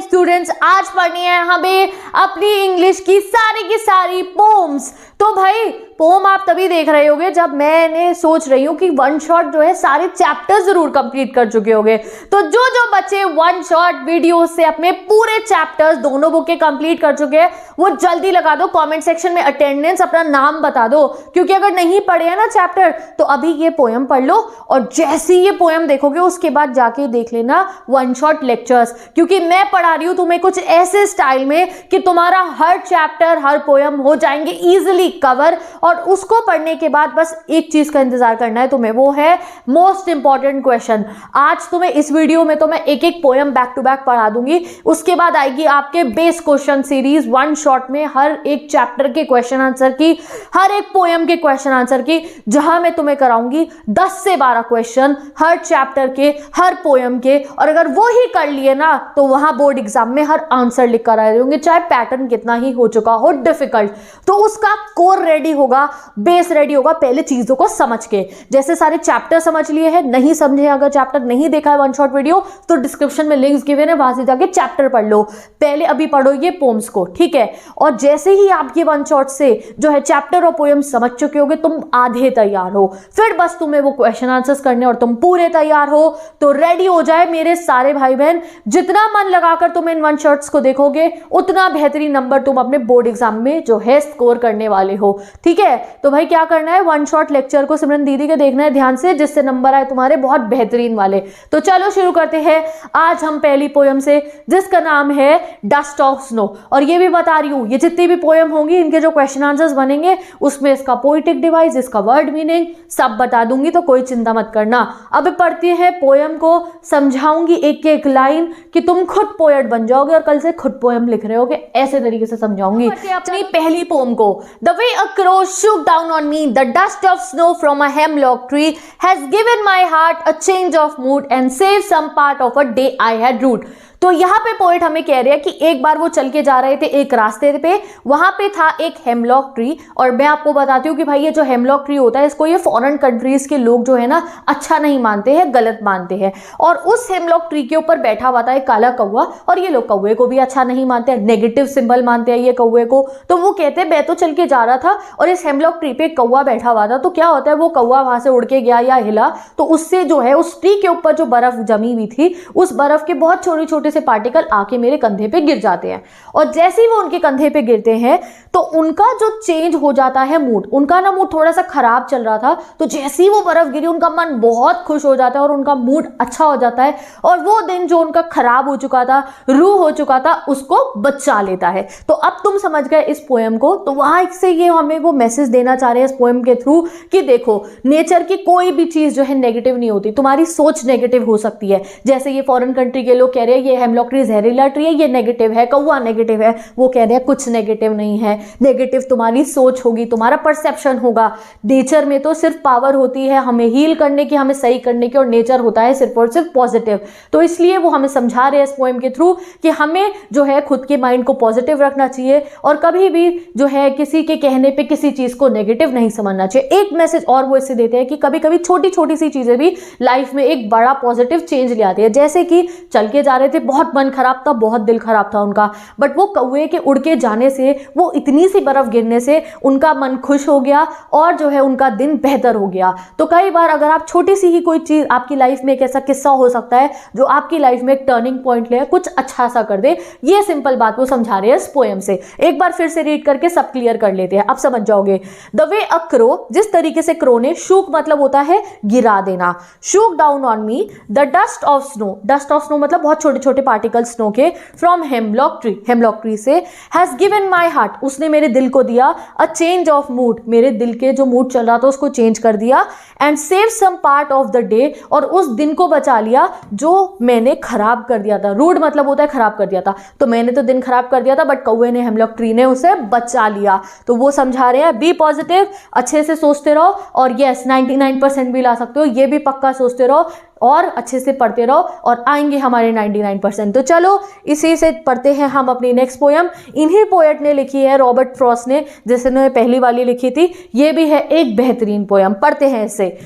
Students, आज पढ़नी है हमें अपनी इंग्लिश की सारी पोम्स। तो भाई पोम आप तभी देख रहे होगे जब मैंने सोच रही हूँ कि वन शॉट जो है सारे चैप्टर जरूर कंप्लीट कर चुके होंगे। तो जो बच्चे वन शॉट वीडियो से अपने पूरे चैप्टर्स दोनों बुक के कंप्लीट कर चुके हैं वो जल्दी लगा दो कमेंट सेक्शन में अटेंडेंस, अपना नाम बता दो, क्योंकि अगर नहीं पढ़े हैं ना चैप्टर तो अभी ये पोएम पढ़ लो और जैसे ही ये पोएम देखोगे उसके बाद जाके देख लेना वन शॉट लेक्चर्स, क्योंकि मैं पढ़ा रही हूँ तुम्हें कुछ ऐसे स्टाइल में कि तुम्हारा हर चैप्टर हर पोएम हो जाएंगे इजिली कवर। और उसको पढ़ने के बाद बस एक चीज का इंतजार करना है तुम्हें, वो है मोस्ट इंपॉर्टेंट क्वेश्चन। आज तुम्हें इस वीडियो में तो मैं एक पोएम बैक टू बैक पढ़ा दूंगी, उसके बाद आएगी आपके base question series one shot में हर एक चैप्टर के क्वेश्चन आंसर की, हर एक पोएम के क्वेश्चन आंसर की, जहां मैं तुम्हें कराऊंगी 10 से 12 क्वेश्चन हर चैप्टर के हर पोएम के। और अगर वो ही कर लिए ना तो वहां बोर्ड एग्जाम में हर आंसर लिख कर आए होंगे, चाहे पैटर्न कितना ही हो चुका हो डिफिकल्ट। तो उसका कोर रेडी होगा, बेस रेडी होगा पहले चीजों को समझ के। जैसे सारे चैप्टर समझ लिए हैं, नहीं समझे अगर चैप्टर नहीं देखा है वन शॉट वीडियो तो डिस्क्रिप्शन में लिंक्स गिवन है, वहां से जाके चैप्टर पढ़ लो। पहले अभी पढ़ो ये पोम्स को, ठीक है। और जैसे ही आप ये वन शॉट से जो है चैप्टर और पोएम समझ चुके होगे, तुम आधे तैयार हो, फिर बस तुम्हें वो क्वेश्चन आंसर्स करने और तुम पूरे तैयार हो। तो रेडी हो जाए मेरे सारे भाई बहन, जितना मन लगाकर तुम इन वन शॉट्स को देखोगे उतना बेहतरीन नंबर तुम अपने बोर्ड एग्जाम में जो है स्कोर करने वाले हो, ठीक है। तो भाई क्या करना है, वन शॉट लेक्चर को सिमरन दीदी के देखना है ध्यान से, जिससे नंबर आए तुम्हारे बहुत बेहतरीन वाले। तो चलो शुरू करते हैं आज हम पहली पोएम से, जिसका नाम है डस्ट ऑफ स्नो। और ये भी बता रही हूं ये जितनी भी पोएम होंगी इनके जो क्वेश्चन आंसर्स बनेंगे उसमें इसका पोएटिक डिवाइस, इसका वर्ड मीनिंग सब बता दूंगी, तो कोई चिंता मत करना। अब पढ़ती है पोएम को, समझाऊंगी एक एक लाइन कि तुम खुद पोएट बन जाओगे और कल से खुद पोएम लिख रहे होगे, ऐसे तरीके से समझाऊंगी। अपनी पहली पोएम को, the way a crow shook down on me, the dust of snow from a hemlock tree has given my heart a change of mood and saved some part of a day I had rued। तो यहाँ पे poet हमें कह रहे हैं कि एक बार वो चल के जा रहे थे एक रास्ते पे, वहां पे था एक हेमलॉक ट्री। और मैं आपको बताती हूँ कि भाई ये जो हेमलॉक ट्री होता है इसको ये फॉरेन कंट्रीज के लोग जो है ना अच्छा नहीं मानते हैं, गलत मानते हैं। और उस हेमलॉक ट्री के ऊपर बैठा हुआ था एक काला कौवा, और ये लोग कौवे को भी अच्छा नहीं मानते हैं, नेगेटिव सिंबल मानते हैं ये कौवे को। तो वो कहते हैं मैं तो चल के जा रहा था और इस हेमलॉक ट्री पे कौवा बैठा हुआ था, तो क्या होता है वो कौवा वहां से उड़ के गया या हिला तो उससे जो है उस ट्री के ऊपर जो बर्फ जमी हुई थी उस बर्फ के बहुत छोटे छोटे से पार्टिकल आके मेरे कंधे पे गिर जाते हैं। और जैसे ही वो उनके कंधे पे गिरते हैं तो उनका जो चेंज हो जाता है मूड, उनका ना मूड थोड़ा सा खराब चल रहा था, तो जैसे ही वो बर्फ गिरी उनका मन बहुत खुश हो जाता है और उनका मूड अच्छा हो जाता है, और वो दिन जो उनका खराब हो चुका था, रूह हो चुका था, उसको बचा लेता है। तो अब तुम समझ गए इस पोएम को। तो वहां से ये हमें वो मैसेज देना चाह रहे हैं इस पोएम के थ्रू कि देखो नेचर की कोई भी चीज जो है नेगेटिव नहीं होती, तुम्हारी सोच नेगेटिव हो सकती है। जैसे ये फॉरेन कंट्री के लोग कह रहे हैं ये हेमलॉक ट्री जहरीला ट्री है, ये नेगेटिव है, कौवा नेगेटिव है, वो कह रहे हैं कुछ नेगेटिव नहीं है, नेगेटिव तुम्हारी सोच होगी, तुम्हारा परसेप्शन होगा। नेचर में तो सिर्फ पावर होती है हमें हील करने की, हमें सही करने की, और नेचर होता है सिर्फ और सिर्फ पॉजिटिव। तो इसलिए वो हमें समझा रहे हैं इस पोएम के थ्रू कि हमें जो है खुद के माइंड को पॉजिटिव रखना चाहिए और कभी भी जो है किसी के कहने पे किसी चीज को नेगेटिव नहीं समझना चाहिए। एक मैसेज और वो इससे देते हैं कि कभी कभी छोटी छोटी सी चीजें भी लाइफ में एक बड़ा पॉजिटिव चेंज ले आती है। जैसे कि चल के जा रहे थे, बहुत मन खराब था, बहुत दिल खराब था उनका, बट वो कौवे के उड़ के जाने से, वो इतनी सी बर्फ गिरने से उनका मन खुश हो गया और जो है उनका दिन बेहतर हो गया। तो कई बार अगर आप छोटी सी ही कोई चीज, आपकी लाइफ में एक ऐसा किस्सा हो सकता है जो आपकी लाइफ में एक टर्निंग पॉइंट ले, कुछ अच्छा सा कर दे। ये सिंपल बात वो समझा रहे हैं इस पोएम से। एक बार फिर से रीड करके सब क्लियर कर लेते हैं, अब समझ जाओगे। द वे अ क्रो, जिस तरीके से क्रो ने, शूक मतलब होता है गिरा देना, shook down on me the dust of snow, dust of snow मतलब बहुत छोटे छोटे पार्टिकल स्नो के, from hemlock tree, hemlock tree से, हैज गिवन माई हार्ट, उसने मेरे दिल को दिया, अ चेंज ऑफ मूड, मेरे दिल के जो मूड चल रहा था उसको चेंज कर दिया, and save some part of the day, और उस दिन को बचा लिया जो मैंने खराब कर दिया था। रूड मतलब होता है खराब कर दिया था, तो मैंने तो दिन खराब कर दिया था बट कौवे ने, हेमलॉक ट्री ने उसे बचा लिया। तो वो समझा रहे हैं बी पॉजिटिव, अच्छे से सोचते रहो, और यस 99% भी ला सकते हो, ये भी पक्का सोचते रहो और अच्छे से पढ़ते रहो और आएंगे हमारे 99%। तो चलो इसी से पढ़ते हैं हम अपनी नेक्स्ट पोएम। इन्हीं पोएट ने लिखी है, रॉबर्ट फ्रॉस्ट ने, जिसने पहली वाली लिखी थी। ये भी है एक बेहतरीन पोएम, पढ़ते हैं इससे।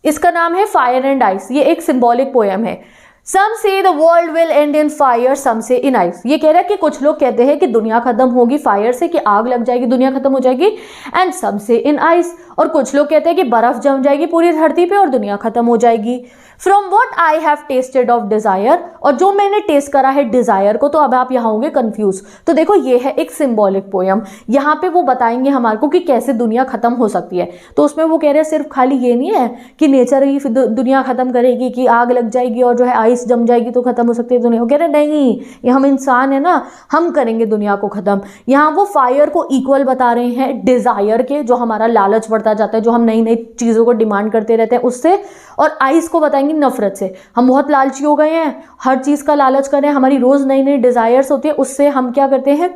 इसका नाम है फायर एंड आइस। ये एक सिंबॉलिक पोएम है। Some say the world will end in fire, some say in ice. ये कह रहा है कि कुछ लोग कहते हैं कि दुनिया खत्म होगी फायर से, कि आग लग जाएगी दुनिया खत्म हो जाएगी, and some say in ice, और कुछ लोग कहते हैं कि बर्फ जम जाएगी पूरी धरती पे और दुनिया खत्म हो जाएगी। From what I have tested of desire, और जो मैंने टेस्ट करा है डिजायर को, तो अब आप यहाँ होंगे कंफ्यूज। तो देखो ये है एक सिंबॉलिक पोयम, यहाँ पे वो बताएंगे हमारे को कि कैसे दुनिया खत्म हो सकती है। तो उसमें वो कह रहे हैं सिर्फ खाली ये नहीं है कि नेचर ही दुनिया खत्म करेगी, कि आग लग जाएगी और जो है आइस जम जाएगी तो खत्म हो सकती है दुनिया। वो कह रहे नहीं, ये हम इंसान है ना, हम करेंगे दुनिया को खत्म। यहाँ वो फायर को इक्वल बता रहे हैं डिजायर के, जो हमारा लालच बढ़ता जाता है, जो हम नई नई चीजों को डिमांड करते रहते हैं उससे, और आइस को बताएंगे नफरत से। हम बहुत लालची हो गए हैं, हर चीज का लालच कर रहे हैं, हमारी रोज नई नई डिजायर्स होती है, उससे हम क्या करते हैं,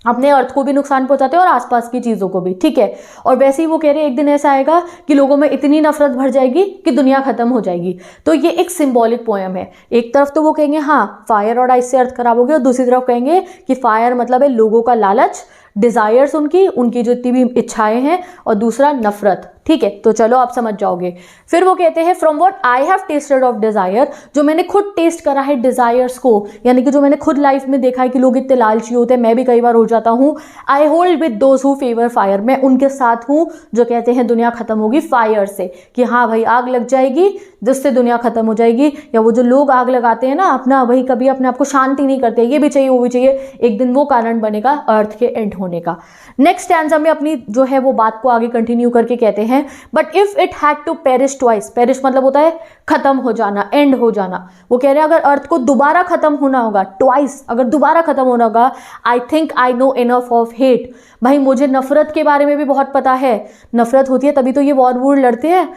अपने अर्थ को भी नुकसान पहुंचाते हैं और आसपास की चीजों को भी, ठीक है। और वैसे ही वो कह रहे हैं एक दिन ऐसा आएगा कि लोगों में इतनी नफरत भर जाएगी कि दुनिया खत्म हो जाएगी। तो ये एक सिंबॉलिक पोयम है। एक तरफ तो वो कहेंगे हाँ फायर और आइस से अर्थ खराब हो गया, और दूसरी तरफ कहेंगे कि फायर मतलब है लोगों का लालच, डिजायर्स उनकी जो इतनी भी इच्छाएं हैं, और दूसरा नफरत, ठीक है। तो चलो आप समझ जाओगे। फिर वो कहते हैं from what I have tested of desire, जो मैंने खुद टेस्ट करा है डिजायर्स को, यानी कि जो मैंने खुद लाइफ में देखा है कि लोग इतने लालची होते हैं, मैं भी कई बार हो जाता हूँ। I hold with those who favour fire, मैं उनके साथ हूँ जो कहते हैं दुनिया खत्म होगी फायर से, कि हाँ भाई आग लग जाएगी जिससे दुनिया खत्म हो जाएगी। या वो जो लोग आग लगाते हैं ना अपना, वही कभी अपने आप को शांति नहीं करते, ये भी चाहिए वो भी चाहिए, एक दिन वो कारण बनेगा अर्थ के एंड होने का। नेक्स्ट स्टैंजा में अपनी जो है वो बात को आगे कंटिन्यू करके कहते हैं but if it had to perish twice, perish मतलब होता है खत्म हो जाना, एंड हो जाना। वो कह रहे हैं अगर अर्थ को दोबारा खत्म होना होगा, ट्वाइस अगर दोबारा खत्म होना होगा, I think I know enough of hate, भाई मुझे नफरत के बारे में भी बहुत पता है। नफरत होती है तभी तो ये वॉर वूर लड़ते हैं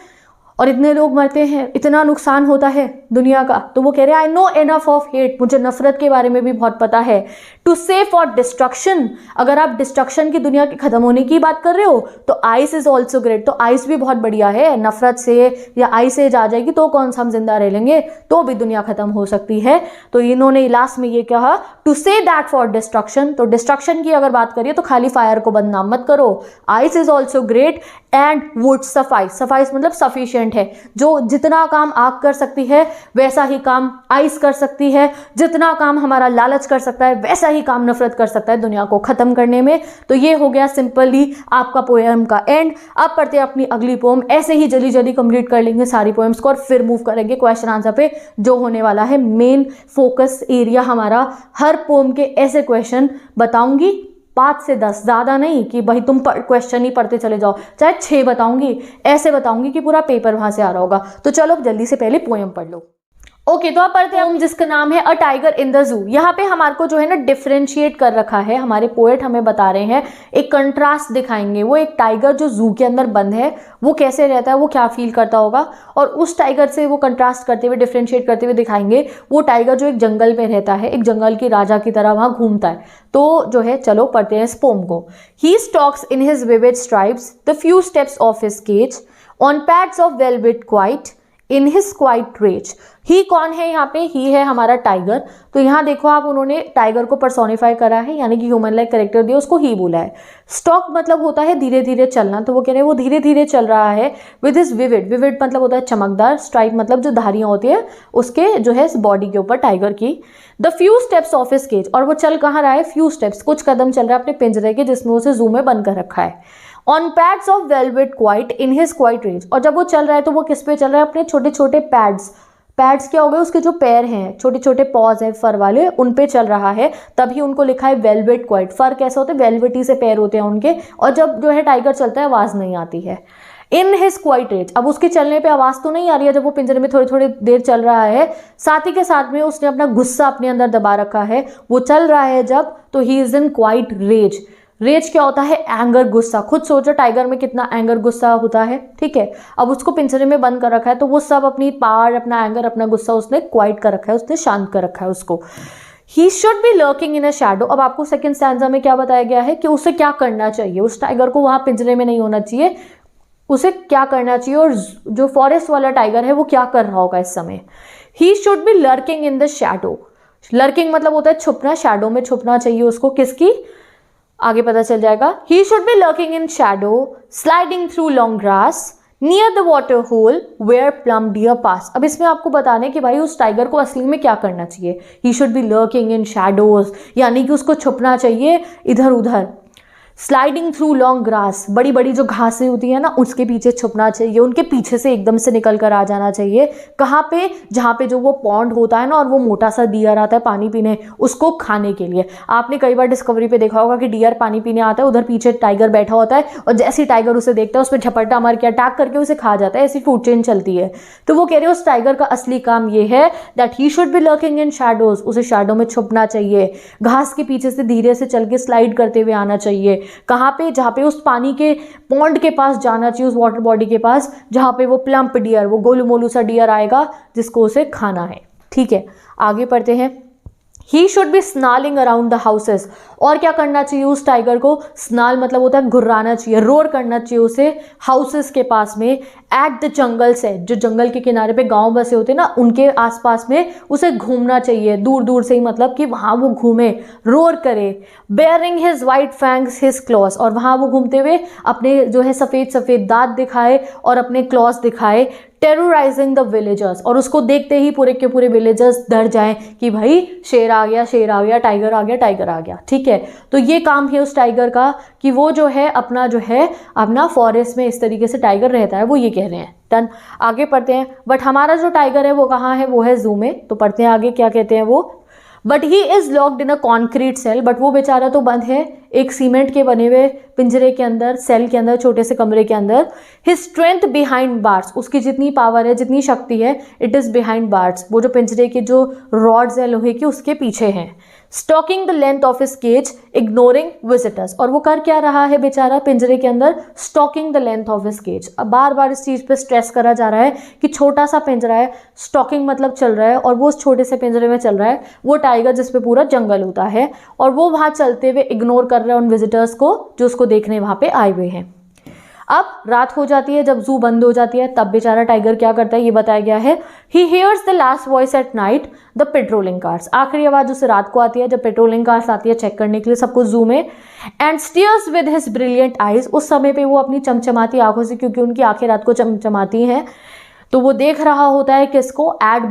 और इतने लोग मरते हैं, इतना नुकसान होता है दुनिया का। तो वो कह रहे हैं I know enough of hate, मुझे नफरत के बारे में भी बहुत पता है। टू से फॉर डिस्ट्रक्शन, अगर आप डिस्ट्रक्शन की, दुनिया के खत्म होने की बात कर रहे हो तो आइस इज ऑल्सो ग्रेट, तो आइस भी बहुत बढ़िया है। नफरत से या आइस एज आ जाएगी तो कौन सा हम जिंदा रह लेंगे, तो भी दुनिया खत्म हो सकती है। तो इन्होंने लास्ट में ये कहा to say that for destruction, तो डिस्ट्रक्शन की अगर बात करिए तो खाली फायर को बदनाम मत करो। Ice is also great and would suffice, suffice मतलब सफिशिएंट है, जो जितना काम आग कर सकती है वैसा ही काम आइस कर सकती है, जितना काम हमारा लालच कर सकता है वैसा ही काम नफरत कर सकता है दुनिया को खत्म करने में। तो ये हो गया सिंपली आपका पोएम का एंड। अब पढ़ते हैं अपनी अगली पोएम, ऐसे ही जल्दी जल्दी कंप्लीट कर लेंगे सारी पोएम्स को और फिर मूव करेंगे क्वेश्चन आंसर पे, जो होने वाला है मेन फोकस एरिया हमारा। हर पोएम के ऐसे क्वेश्चन बताऊंगी 5 से 10, ज़्यादा नहीं कि भाई तुम क्वेश्चन ही पढ़ते चले जाओ, चाहे 6 बताऊंगी, ऐसे बताऊंगी कि पूरा पेपर वहां से आ रहा होगा। तो चलो जल्दी से पहले पोएम पढ़ लो। ओके तो अब पढ़ते हैं जिसका नाम है अ टाइगर इन द जू। यहाँ पे हमारे को जो है ना डिफरेंशिएट कर रखा है, हमारे पोएट हमें बता रहे हैं, एक कंट्रास्ट दिखाएंगे। वो एक टाइगर जो जू के अंदर बंद है वो कैसे रहता है, वो क्या फील करता होगा, और उस टाइगर से वो कंट्रास्ट करते हुए डिफरेंशिएट करते हुए दिखाएंगे वो टाइगर जो एक जंगल में रहता है, एक जंगल की राजा की तरह वहाँ घूमता है। तो जो है चलो पढ़ते हैं इस पोम को। He stalks in his vivid stripes the few steps of his cage on pads of velvet quiet in his quiet rage. He कौन है यहाँ पे, ही है हमारा टाइगर। तो यहाँ देखो आप, उन्होंने टाइगर को पर्सोनिफाई करा है, यानी कि ह्यूमन लाइक कैरेक्टर दिया, उसको ही बोला है। स्टॉक मतलब होता है धीरे धीरे चलना, तो वो कह रहे हैं वो धीरे धीरे चल रहा है। विद हिज विविड, विविड मतलब होता है चमकदार, स्ट्राइप मतलब जो धारियां होती है उसके जो है इस बॉडी के ऊपर टाइगर की। The few steps of his cage, और वो चल कहाँ रहा है, फ्यू स्टेप्स कुछ कदम चल रहा है अपने पिंजरे के जिसमें उसे जू में बंद कर रखा है। On pads of velvet quiet in his quite range, और जब वो चल रहा है तो वो किस पे चल रहा है, अपने छोटे छोटे पैड्स, पैड्स क्या हो गए, उसके जो पैर हैं, छोटे छोटे पॉज हैं फर वाले, उन पे चल रहा है। तभी उनको लिखा है वेलवेट क्वाइट। फर कैसे होते हैं, वेलवेटी से पैर होते हैं उनके, और जब जो है टाइगर चलता है आवाज नहीं आती है। इन हिज क्वाइट रेंज, अब उसके चलने पे आवाज तो नहीं आ रही है जब वो पिंजरे में थोड़ी थोड़ी देर चल रहा है, साथ ही के साथ में उसने अपना गुस्सा अपने अंदर दबा रखा है। वो चल रहा है जब, तो he is in quite rage. Rage क्या होता है, एंगर, गुस्सा। खुद सोचो टाइगर में कितना एंगर, गुस्सा होता है, ठीक है। अब उसको पिंजरे में बंद कर रखा है तो वो सब अपनी पावर, अपना एंगर, अपना गुस्सा उसने क्वाइट कर रखा है, उसने शांत कर रखा है उसको। ही should be lurking in a shadow. अब आपको सेकंड स्टैंजा में क्या बताया गया है कि उसे क्या करना चाहिए, उस टाइगर को वहां पिंजरे में नहीं होना चाहिए, उसे क्या करना चाहिए, और जो फॉरेस्ट वाला टाइगर है वो क्या कर रहा होगा इस समय। ही should be lurking in the shadow. Lurking मतलब होता है छुपना, शैडो में छुपना चाहिए उसको, किसकी, आगे पता चल जाएगा। He should be lurking in shadow sliding through long grass near the water hole where plump deer pass. अब इसमें आपको बताने कि भाई उस टाइगर को असली में क्या करना चाहिए। ही should be lurking in shadows, यानी कि उसको छुपना चाहिए इधर उधर। स्लाइडिंग थ्रू लॉन्ग ग्रास, बड़ी बड़ी जो घासें होती है ना उसके पीछे छुपना चाहिए, उनके पीछे से एकदम से निकल कर आ जाना चाहिए। कहाँ पे? जहाँ पे जो वो पॉन्ड होता है ना और वो मोटा सा डियर आता है पानी पीने, उसको खाने के लिए। आपने कई बार डिस्कवरी पे देखा होगा कि डियर पानी पीने आता है, उधर पीछे टाइगर बैठा होता है और जैसे ही टाइगर उसे देखता है उस पर झपट्टा मार के अटैक करके उसे खा जाता है। ऐसी फूड चेन चलती है। तो वो कह रहे हैं उस टाइगर का असली काम ये है that he should be lurking in shadows, उसे शैडो में छुपना चाहिए, घास के पीछे से धीरे से चल के स्लाइड करते हुए आना चाहिए। कहाँ पे? जहाँ पे उस पानी के पॉन्ड के पास जाना चाहिए, उस वाटर बॉडी के पास जहाँ पे वो प्लम्प डियर, वो गोलू मोलू सा डियर आएगा जिसको उसे खाना है। ठीक है, आगे पढ़ते हैं। ही should B snarling around the houses, और क्या करना चाहिए उस टाइगर को? स्नाल मतलब होता है घुर्राना चाहिए, रोर करना चाहिए उसे हाउसेस के पास में। एट द जंगल से, जो जंगल के किनारे पे गांव बसे होते हैं ना उनके आसपास में उसे घूमना चाहिए, दूर दूर से ही, मतलब कि वहां वो घूमे, रोर करे। Baring his white fangs his claws, और वहां वो घूमते हुए अपने जो है सफेद सफेद दांत दिखाए और अपने क्लॉस दिखाए। टेरराइजिंग द विलेजर्स, और उसको देखते ही पूरे के पूरे विलेजर्स डर जाएं कि भाई शेर आ गया, शेर आ गया, टाइगर आ गया, टाइगर आ गया। ठीक है, तो ये काम है उस टाइगर का कि वो जो है अपना फॉरेस्ट में इस तरीके से टाइगर रहता है, वो ये कह रहे हैं। डन, आगे पढ़ते हैं। बट हमारा जो टाइगर है वो कहाँ है? वो है जू में। तो पढ़ते हैं आगे क्या कहते हैं वो। But he is locked in a concrete cell, but वो बेचारा तो बंद है एक सीमेंट के बने हुए पिंजरे के अंदर, सेल के अंदर, छोटे से कमरे के अंदर। हिज स्ट्रेंथ बिहाइंड बार्स, उसकी जितनी पावर है, जितनी शक्ति है, इट इज बिहाइंड बार्स, वो जो पिंजरे के जो रॉड्स है लोहे की उसके पीछे हैं। Stalking the length of his cage ignoring visitors, और वो कर क्या रहा है बेचारा पिंजरे के अंदर? Stalking the length of his cage. अब बार बार इस चीज पे स्ट्रेस करा जा रहा है कि छोटा सा पिंजरा है, स्टॉकिंग मतलब चल रहा है, और वो उस छोटे से पिंजरे में चल रहा है। वो टाइगर जिसपे पूरा जंगल होता है, और वो वहां चलते हुए इग्नोर कर रहा है उन विजिटर्स को जो उसको देखने वहां पे आए हुए हैं। अब रात हो जाती है, जब जू बंद हो जाती है, तब बेचारा टाइगर क्या करता है ये बताया गया है। He hears the last voice at night the patrolling cars, आखिरी आवाज उसे रात को आती है जब पेट्रोलिंग कार्स आती है चेक करने के लिए सबको जू में। And stairs with his brilliant eyes, उस समय पे वो अपनी चमचमाती आंखों से, क्योंकि उनकी आंखें रात को चमचमाती हैं, तो वो देख रहा होता है किसको? एट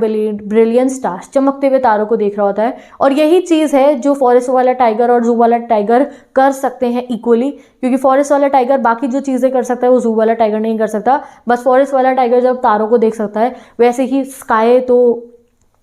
ब्रिलियंट स्टार्स, चमकते हुए तारों को देख रहा होता है। और यही चीज़ है जो फॉरेस्ट वाला टाइगर और जू वाला टाइगर कर सकते हैं इक्वली, क्योंकि फॉरेस्ट वाला टाइगर बाकी जो चीज़ें कर सकता है वो जू वाला टाइगर नहीं कर सकता। बस फॉरेस्ट वाला टाइगर जब तारों को देख सकता है, वैसे ही स्काई तो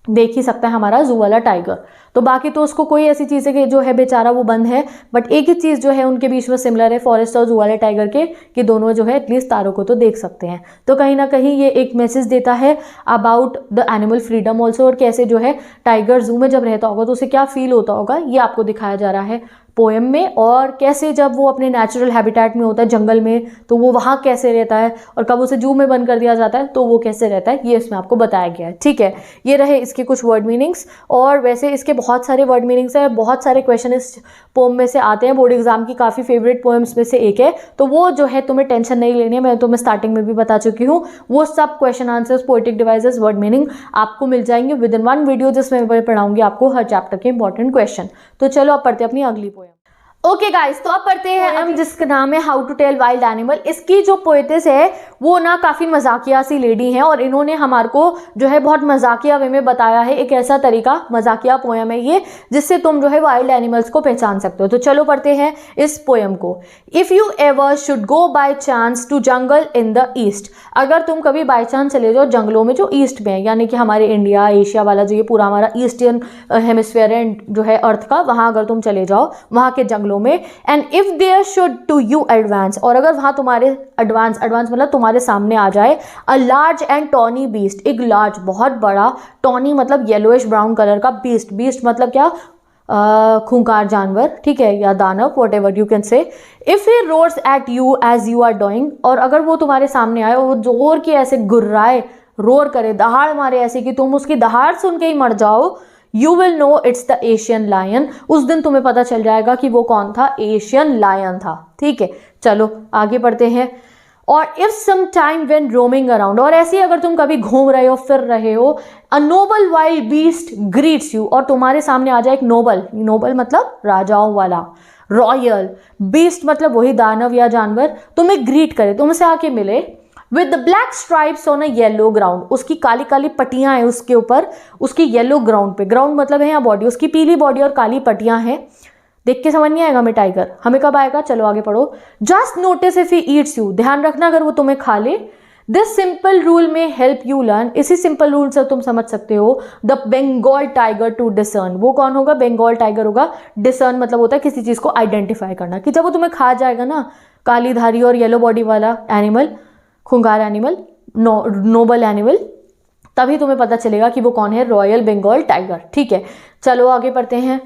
देख ही सकता है हमारा जू वाला टाइगर। तो बाकी तो उसको कोई ऐसी चीज़ है कि जो है बेचारा वो बंद है। बट एक ही चीज़ जो है उनके बीच में सिमिलर है फॉरेस्ट और जू वाले टाइगर के, कि दोनों जो है एटलीस्ट तारों को तो देख सकते हैं। तो कहीं ना कहीं ये एक मैसेज देता है about the animal freedom also, और कैसे जो है टाइगर जू में जब रहता होगा तो उसे क्या फील होता होगा ये आपको दिखाया जा रहा है पोएम में। और कैसे जब वो अपने नेचुरल हैबिटेट में होता है जंगल में, तो वो वहाँ कैसे रहता है, और कब उसे जू में बंद कर दिया जाता है तो वो कैसे रहता है, ये इसमें आपको बताया गया है। ठीक है, ये रहे इसके कुछ वर्ड मीनिंग्स। और वैसे इसके बहुत सारे वर्ड मीनिंग्स हैं, बहुत सारे क्वेश्चन इस पोएम में से आते हैं, बोर्ड एग्जाम की काफ़ी फेवरेट पोएम्स में से एक है। तो वो जो है तुम्हें टेंशन नहीं लेनी है, मैं तुम्हें स्टार्टिंग में भी बता चुकी हूँ। वो सब question answers, poetic devices, word meaning आपको मिल जाएंगे विद इन वन वीडियो, जिसमें मैं पढ़ाऊंगी आपको हर चैप्टर के इंपॉर्टेंट क्वेश्चन। तो चलो अब पढ़ते हैं अपनी अगली पोएम। ओके गाइस, तो अब पढ़ते हैं हम जिसका नाम है how to tell wild animal. इसकी जो पोएटिस है वो ना काफ़ी मजाकिया सी लेडी हैं, और इन्होंने हमारे को जो है बहुत मजाकिया वे में बताया है। एक ऐसा तरीका, मजाकिया पोएम है ये, जिससे तुम जो है वाइल्ड एनिमल्स को पहचान सकते हो। तो चलो पढ़ते हैं इस पोएम को। If you ever should go by chance to jungle in the east, अगर तुम कभी बाय चांस चले जाओ जंगलों में जो ईस्ट में है, यानी कि हमारे इंडिया एशिया वाला जो ये पूरा हमारा ईस्टर्न हेमिस्फीयर है जो है अर्थ का, वहाँ अगर तुम चले जाओ वहाँ के जंगलों में। And if there should to you advance, और अगर वहां तुम्हारे एडवांस मतलब तुम्हारे सामने आ जाए a large and tawny beast, एक लार्ज बहुत बड़ा, टॉनी मतलब येलोइश ब्राउन कलर का, बीस्ट मतलब क्या? खूंखार जानवर, ठीक है, या दानव, whatever you can say. If he roars at you as you are doing, और अगर वो तुम्हारे सामने आए और वो जोर के ऐसे गुर्राए, रोर करे, दहाड़ मारे ऐसे कि तुम उसकी दहाड़ सुन के ही मर जाओ, you will know it's the Asian lion, उस दिन तुम्हें पता चल जाएगा कि वो कौन था? एशियन लायन था। ठीक है, चलो आगे बढ़ते हैं। और if some time when roaming around, और ऐसे ही अगर तुम कभी घूम रहे हो, फिर रहे हो, अ Nobel wild beast greets you, और तुम्हारे सामने आ जाए एक नोबल मतलब राजाओं वाला, रॉयल, बीस्ट मतलब वही दानव या जानवर, तुम्हें ग्रीट करे, तुमसे आके मिले, with the black stripes on a yellow ground, उसकी काली काली पट्टियां हैं उसके ऊपर, उसकी येलो ग्राउंड पे, ग्राउंड मतलब है यहाँ बॉडी, उसकी पीली बॉडी और काली पट्टियां हैं। देख के समझ नहीं आएगा हमें टाइगर, हमें कब आएगा, चलो आगे पढ़ो। Just notice if he eats you, ध्यान रखना अगर वो तुम्हें खा ले। This simple rule may help you learn, इसी सिंपल रूल से तुम समझ सकते हो the Bengal tiger to discern. वो कौन होगा, बंगाल टाइगर होगा। डिसर्न मतलब होता है किसी चीज को आइडेंटिफाई करना, कि जब वो तुम्हें खा जाएगा ना, काली धारी और येलो बॉडी वाला एनिमल, खूंखार एनिमल, नोबल एनिमल, तभी तुम्हें पता चलेगा कि वो कौन है, रॉयल बंगाल टाइगर। ठीक है, चलो आगे पढ़ते हैं।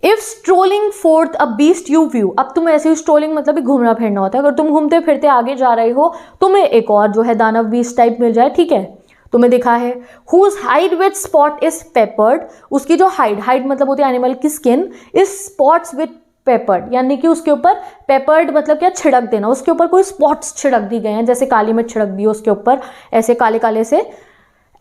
If strolling fourth a beast you view, अब तुम ऐसे ही स्ट्रोलिंग मतलब भी घूमना फिरना होता है, अगर तुम घूमते फिरते आगे जा रहे हो, तुम्हें एक और जो है दानव बीस्ट टाइप मिल जाए। ठीक है, तुम्हें दिखा है whose hide with spot is peppered, उसकी जो हाइड मतलब होती है एनिमल की skin, is spots with peppered, यानी कि उसके ऊपर पेपर्ड मतलब क्या, छिड़क देना, उसके ऊपर कोई स्पॉट्स छिड़क दी गए हैं, जैसे काली मिर्च छिड़क दी उसके ऊपर, ऐसे काले काले से।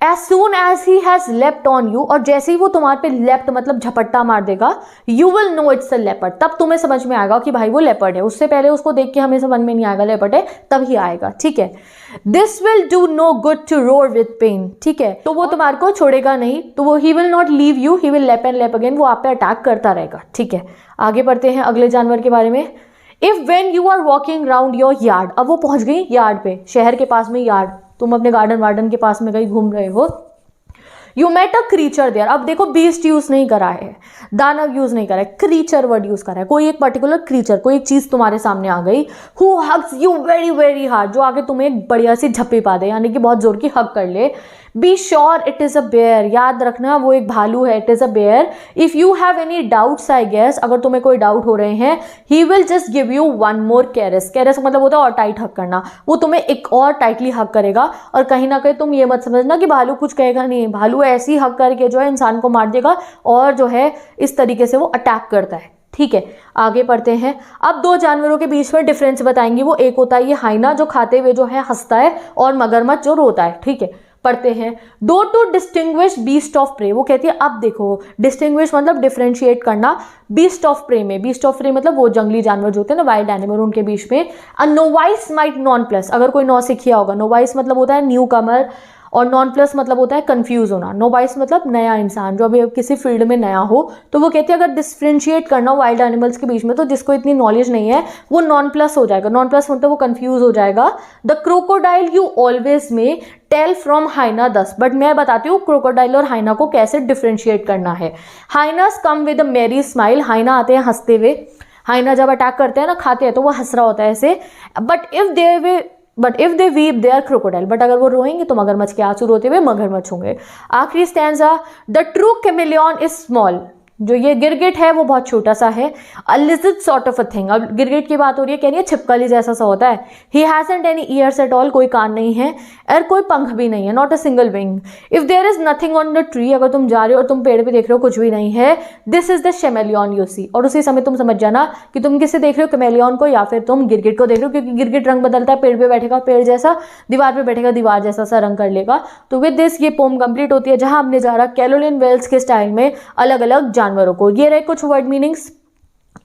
As soon as he has leapt on you, और जैसे ही वो तुम्हारे पे लेफ्ट मतलब झपट्टा मार देगा, you will know it's a leopard, तब तुम्हें समझ में आएगा कि भाई वो लेपर्ड है। उससे पहले उसको देख के हमें समझ में नहीं आएगा लेपर्ड है, तभी आएगा। ठीक है, this will do no good to roar with pain, ठीक है, तो वो तुम्हारे को छोड़ेगा नहीं, तो वो he will not leave you, he will lap and lap again, वो आप पे अटैक करता रहेगा। ठीक है, आगे बढ़ते हैं अगले जानवर के बारे में। If when you are walking round your yard, अब वो पहुंच गई यार्ड पे, शहर के पास में यार्ड, तुम अपने गार्डन वार्डन के पास में कहीं घूम रहे हो, you meet a creature there, अब देखो बीस्ट यूज नहीं करा है, दानव यूज नहीं करा है, क्रीचर वर्ड यूज करा है, कोई एक पर्टिकुलर क्रीचर, कोई एक चीज तुम्हारे सामने आ गई, who hugs you very very hard, जो आगे तुम्हें एक बढ़िया सी झप्पी पा दे, यानी कि बहुत जोर की हग कर ले। Be sure it is a bear, याद रखना वो एक भालू है, it is a bear. If you have any doubts I guess, अगर तुम्हें कोई डाउट हो रहे हैं, he will just give you one more caress, caress मतलब होता है और टाइट हक करना, वो तुम्हें एक और टाइटली हक करेगा। और कहीं ना कहीं तुम ये मत समझना कि भालू कुछ कहेगा नहीं, भालू ऐसी हक करके जो है इंसान को मार देगा, और जो है इस तरीके से वो अटैक करता है। ठीक है, आगे पढ़ते हैं। अब दो जानवरों के बीच में डिफरेंस बताएंगे, वो एक होता है ये हाइना जो खाते हुए जो है हंसता है, और मगरमच्छ जो रोता है। ठीक है, पढ़ते हैं। Though to distinguish beast of prey, वो कहती है अब देखो, डिस्टिंग्विश मतलब डिफरेंशिएट करना, बीस्ट ऑफ प्रे में, बीस्ट ऑफ प्रे मतलब वो जंगली जानवर जो होते हैं ना, वाइल्ड एनिमल, उनके बीच में। अ नोवाइस माइट नॉन प्लस, अगर कोई नौ सीखिया होगा, नोवाइस मतलब होता है न्यू कमर, और नॉन प्लस मतलब होता है कंफ्यूज होना। नोवाइस मतलब नया इंसान जो अभी किसी फील्ड में नया हो, तो वो कहती है अगर डिफरेंशिएट करना हो वाइल्ड एनिमल्स के बीच में, तो जिसको इतनी नॉलेज नहीं है वो नॉन प्लस हो जाएगा, नॉन प्लस मतलब वो कंफ्यूज हो जाएगा। द क्रोकोडाइल यू ऑलवेज में टेल फ्रॉम हाइना 10, बट मैं बताती हूँ क्रोकोडाइल और हाइना को कैसे डिफरेंशिएट करना है। हाइनास कम विद अ मेरी स्माइल, हाइना आते हैं हंसते हुए, हाइना जब अटैक करते हैं ना, खाते हैं, तो वो हंस रहा होता है ऐसे। But if they weep they are crocodile, बट अगर वो रोएंगे तो मगरमच्छ के आंसू रोते हुए मगरमच्छ होंगे। आखिरी stanza, the true chameleon is small, जो ये गिरगिट है वो बहुत छोटा सा है। अ लिजिड सॉर्ट ऑफ अ थिंग, अब गिरगिट की बात हो रही है, कह रही है छिपकली जैसा सा होता है। He hasn't any years at all, कोई कान नहीं है, और कोई पंख भी नहीं है, not a single wing. If there is nothing on the tree, अगर तुम जा रहे हो और तुम पेड़ पे देख रहे हो कुछ भी नहीं है, this is the chameleon you see, और उसी समय तुम समझ जाना कि तुम किसे देख रहे हो, कैमेलियन को या फिर तुम गिरगिट को देख रहे हो, क्योंकि गिरगिट रंग बदलता है, पेड़ पे बैठेगा पेड़ जैसा, दीवार पे बैठेगा दीवार जैसा सा रंग कर लेगा। तो विद दिस ये पोम कंप्लीट होती है, जहां हमने जा रहा कैरोलिन वेल्स के स्टाइल में अलग अलग जानवरों को। ये रहे कुछ वर्ड मीनिंग्स,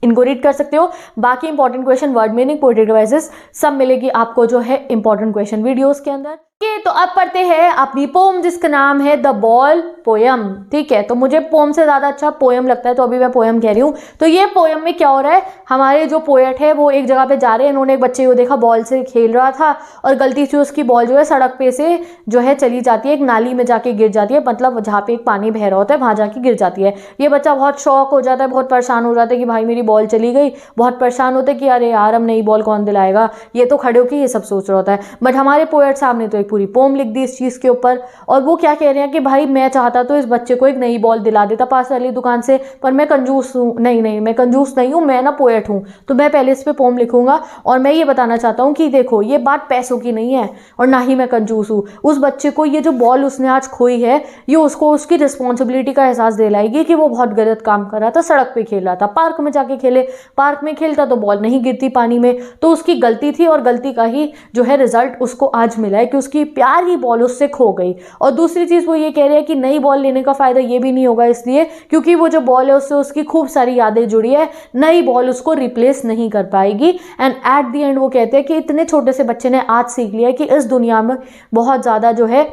इनको रीड कर सकते हो। बाकी important question, word meaning, poetry devices सब मिलेगी आपको जो है इंपॉर्टेंट क्वेश्चन वीडियोस के अंदर। तो अब पढ़ते हैं अपनी पोम जिसका नाम है द बॉल पोयम। ठीक है, तो मुझे पोम से ज्यादा अच्छा पोयम लगता है, तो अभी मैं पोयम कह रही हूँ। तो ये पोयम में क्या हो रहा है, हमारे जो पोएट है वो एक जगह पे जा रहे हैं, इन्होंने एक बच्चे को देखा बॉल से खेल रहा था, और गलती से उसकी बॉल जो है सड़क पे से जो है चली जाती है, एक नाली में जाके गिर जाती है, मतलब जहाँ पे एक पानी बह रहा होता है वहां जाके गिर जाती है। ये बच्चा बहुत शौक हो जाता है, बहुत परेशान हो जाता है कि भाई मेरी बॉल चली गई, बहुत परेशान होता है कि अरे यार हम नई बॉल कौन दिलाएगा, ये तो खड़े होकर ये सब सोच रहा होता है। बट हमारे पोएट साहब ने तो एक पूरी पोम लिख दी इस चीज के ऊपर, और वो क्या कह रहे हैं कि भाई मैं चाहता तो इस बच्चे को एक नई बॉल दिला देता पास वाली दुकान से, पर मैं कंजूस हूँ, नहीं मैं कंजूस नहीं हूँ, मैं ना पोएट हूँ, तो मैं पहले इस पे पोम लिखूंगा, और मैं ये बताना चाहता हूँ कि देखो ये बात पैसों की नहीं है, और ना ही मैं कंजूस हूँ। उस बच्चे को ये जो बॉल उसने आज खोई है, ये उसको उसकी रिस्पॉन्सिबिलिटी का एहसास दिलाएगी कि वो बहुत गलत काम कर रहा था, सड़क पे खेल रहा था, पार्क में जाके खेले, पार्क में खेलता तो बॉल नहीं गिरती पानी में, तो उसकी गलती थी, और गलती का ही जो है रिजल्ट उसको आज मिला है कि उसकी उसकी प्यार की बॉल उससे खो गई। और दूसरी चीज़ वो ये कह रहे हैं कि नई बॉल लेने का फ़ायदा ये भी नहीं होगा, इसलिए क्योंकि वो जो बॉल है उससे उसकी खूब सारी यादें जुड़ी है, नई बॉल उसको रिप्लेस नहीं कर पाएगी। एंड एट द एंड वो कहते हैं कि इतने छोटे से बच्चे ने आज सीख लिया है कि इस दुनिया में बहुत ज़्यादा जो है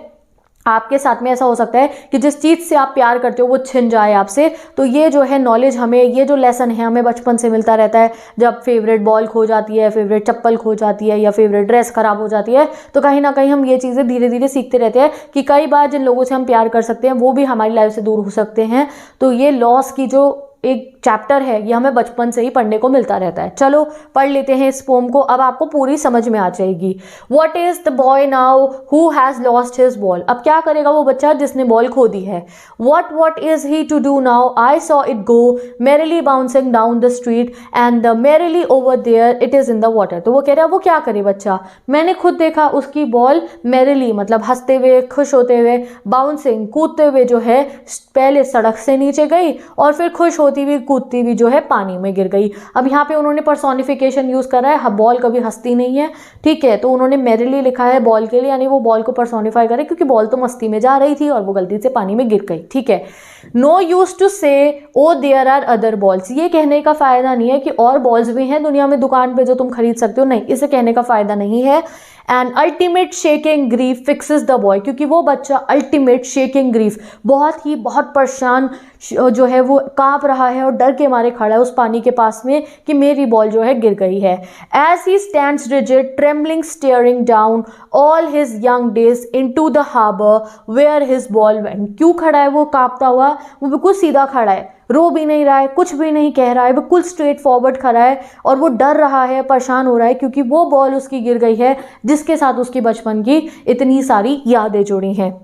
आपके साथ में ऐसा हो सकता है कि जिस चीज़ से आप प्यार करते हो वो छिन जाए आपसे। तो ये जो है नॉलेज हमें, ये जो लेसन है हमें बचपन से मिलता रहता है। जब फेवरेट बॉल खो जाती है, फेवरेट चप्पल खो जाती है या फेवरेट ड्रेस खराब हो जाती है, तो कहीं ना कहीं हम ये चीज़ें धीरे धीरे सीखते रहते हैं कि कई बार जिन लोगों से हम प्यार कर सकते हैं वो भी हमारी लाइफ से दूर हो सकते हैं। तो ये लॉस की जो एक चैप्टर है ये हमें बचपन से ही पढ़ने को मिलता रहता है। चलो पढ़ लेते हैं इस पोम को, अब आपको पूरी समझ में आ जाएगी। What is the boy now who has lost his ball? अब क्या करेगा वो बच्चा जिसने बॉल खो दी है। What is he to do now? I saw it go merrily bouncing down the street and the merrily over there it is in the water। तो वो कह रहा है वो क्या करे बच्चा, मैंने खुद देखा उसकी बॉल merrily मतलब हंसते हुए, खुश होते हुए, बाउंसिंग कूदते हुए जो है पहले सड़क से नीचे गई और फिर खुश होती हुई कूदती हुई जो है पानी में गिर गई। अब यहाँ पे उन्होंने पर्सोनिफिकेशन यूज करा है, बॉल कभी हंसती नहीं है, ठीक है, तो उन्होंने मेरिली लिखा है बॉल के लिए, यानी वो बॉल को पर्सोनिफाई करे क्योंकि बॉल तो मस्ती में जा रही थी और वो गलती से पानी में गिर गई, ठीक है। नो यूज टू से oh there are other balls, ये कहने का फायदा नहीं है कि और बॉल्स भी हैं दुनिया में दुकान पे जो तुम खरीद सकते हो, नहीं, इसे कहने का फायदा नहीं है। And ultimate shaking grief fixes the boy, क्योंकि वो बच्चा अल्टीमेट शेकिंग ग्रीफ बहुत परेशान जो है वो कांप रहा है और डर के मारे खड़ा है उस पानी के पास में कि मेरी बॉल जो है गिर गई है। As he stands rigid trembling staring down all his young days into the harbour where his ball went, क्यों खड़ा है वो कांपता हुआ, वो बिल्कुल सीधा खड़ा है, रो भी नहीं रहा है, कुछ भी नहीं कह रहा है, बिल्कुल स्ट्रेट फॉरवर्ड खड़ा है और वो डर रहा है, परेशान हो रहा है क्योंकि वो बॉल उसकी गिर गई है जिसके साथ उसकी बचपन की इतनी सारी यादें जुड़ी हैं।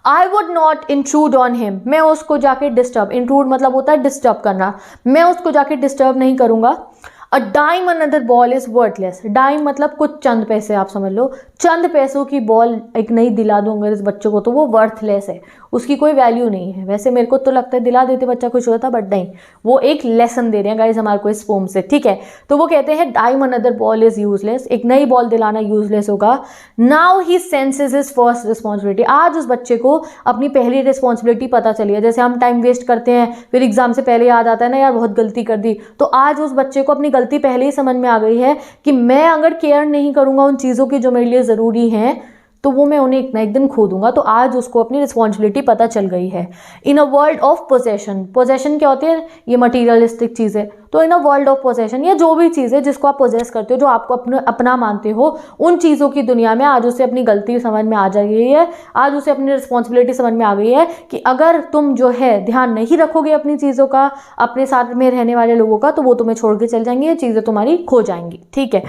I would not intrude on him, मैं उसको जाके डिस्टर्ब, इंट्रूड मतलब होता है डिस्टर्ब करना, मैं उसको जाके डिस्टर्ब नहीं करूँगा। A dime another ball is worthless, dime मतलब कुछ चंद पैसे, आप समझ लो चंद पैसों की बॉल एक नई दिला दूँ अगर इस बच्चे को तो वो वर्थलेस है, उसकी कोई वैल्यू नहीं है। वैसे मेरे को तो लगता है दिला देते बच्चा खुश होता, बट नहीं, वो एक लेसन दे रहे हैं गाइज हमारे को इस पोम से, ठीक है। तो वो कहते हैं dime another ball is useless, एक नई बॉल दिलाना यूजलेस होगा। Now he senses his first responsibility, आज उस बच्चे को अपनी पहली रिस्पॉन्सिबिलिटी पता चली है। जैसे हम टाइम वेस्ट करते हैं फिर एग्जाम से पहले याद आता है ना यार बहुत गलती कर दी, तो आज उस बच्चे को अपनी गलती पहले ही समझ में आ गई है कि मैं अगर केयर नहीं करूंगा उन चीज़ों की जो मेरे लिए ज़रूरी हैं तो वो मैं उन्हें एक ना एक दिन खो दूंगा। तो आज उसको अपनी रिस्पॉन्सिबिलिटी पता चल गई है। In a world of possession, possession क्या होती है, ये मटीरियलिस्टिक चीज़ है, तो in a world of possession ये जो भी चीज़ है जिसको आप पोजेस करते हो, जो आपको अपना मानते हो, उन चीज़ों की दुनिया में आज उसे अपनी गलती समझ में आ जा गई है, आज उसे अपनी रिस्पॉन्सिबिलिटी समझ में आ गई है कि अगर तुम जो है ध्यान नहीं रखोगे अपनी चीज़ों का, अपने साथ में रहने वाले लोगों का, तो वो तुम्हें छोड़ के चल जाएंगे, ये चीज़ें तुम्हारी खो जाएंगी, ठीक है।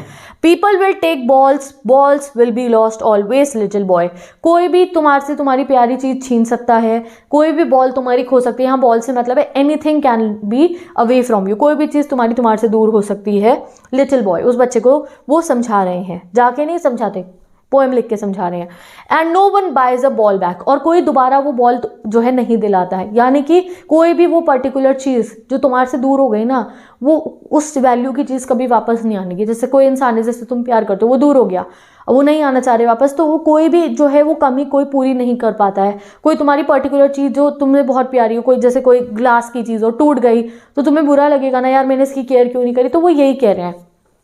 People will take balls, balls will be lost always little boy, कोई भी तुम्हारे से तुम्हारी प्यारी चीज़ छीन सकता है, कोई भी बॉल तुम्हारी खो सकती है। यहाँ बॉल से मतलब है anything can be away from you, कोई भी चीज़ तुम्हारे से दूर हो सकती है। लिटिल बॉय, उस बच्चे को वो समझा रहे हैं, जाके नहीं समझाते, पोएम लिख के समझा रहे हैं। And no one buys a ball back, और कोई दोबारा वो बॉल जो है नहीं दिलाता है, यानी कि कोई भी वो पर्टिकुलर चीज़ जो तुम्हारे से दूर हो गई ना, वो उस वैल्यू की चीज़ कभी वापस नहीं आने की। जैसे कोई इंसान है जिससे तुम प्यार करते हो, वो दूर हो गया, वो नहीं आना चाह रहे वापस, तो वो कोई भी जो है वो कमी कोई पूरी नहीं कर पाता है। कोई तुम्हारी पर्टिकुलर चीज़ जो तुम्हें बहुत प्यारी हो, कोई जैसे कोई ग्लास की चीज़ हो टूट गई, तो तुम्हें बुरा लगेगा ना यार मैंने इसकी केयर क्यों नहीं करी, तो वो यही कह रहे हैं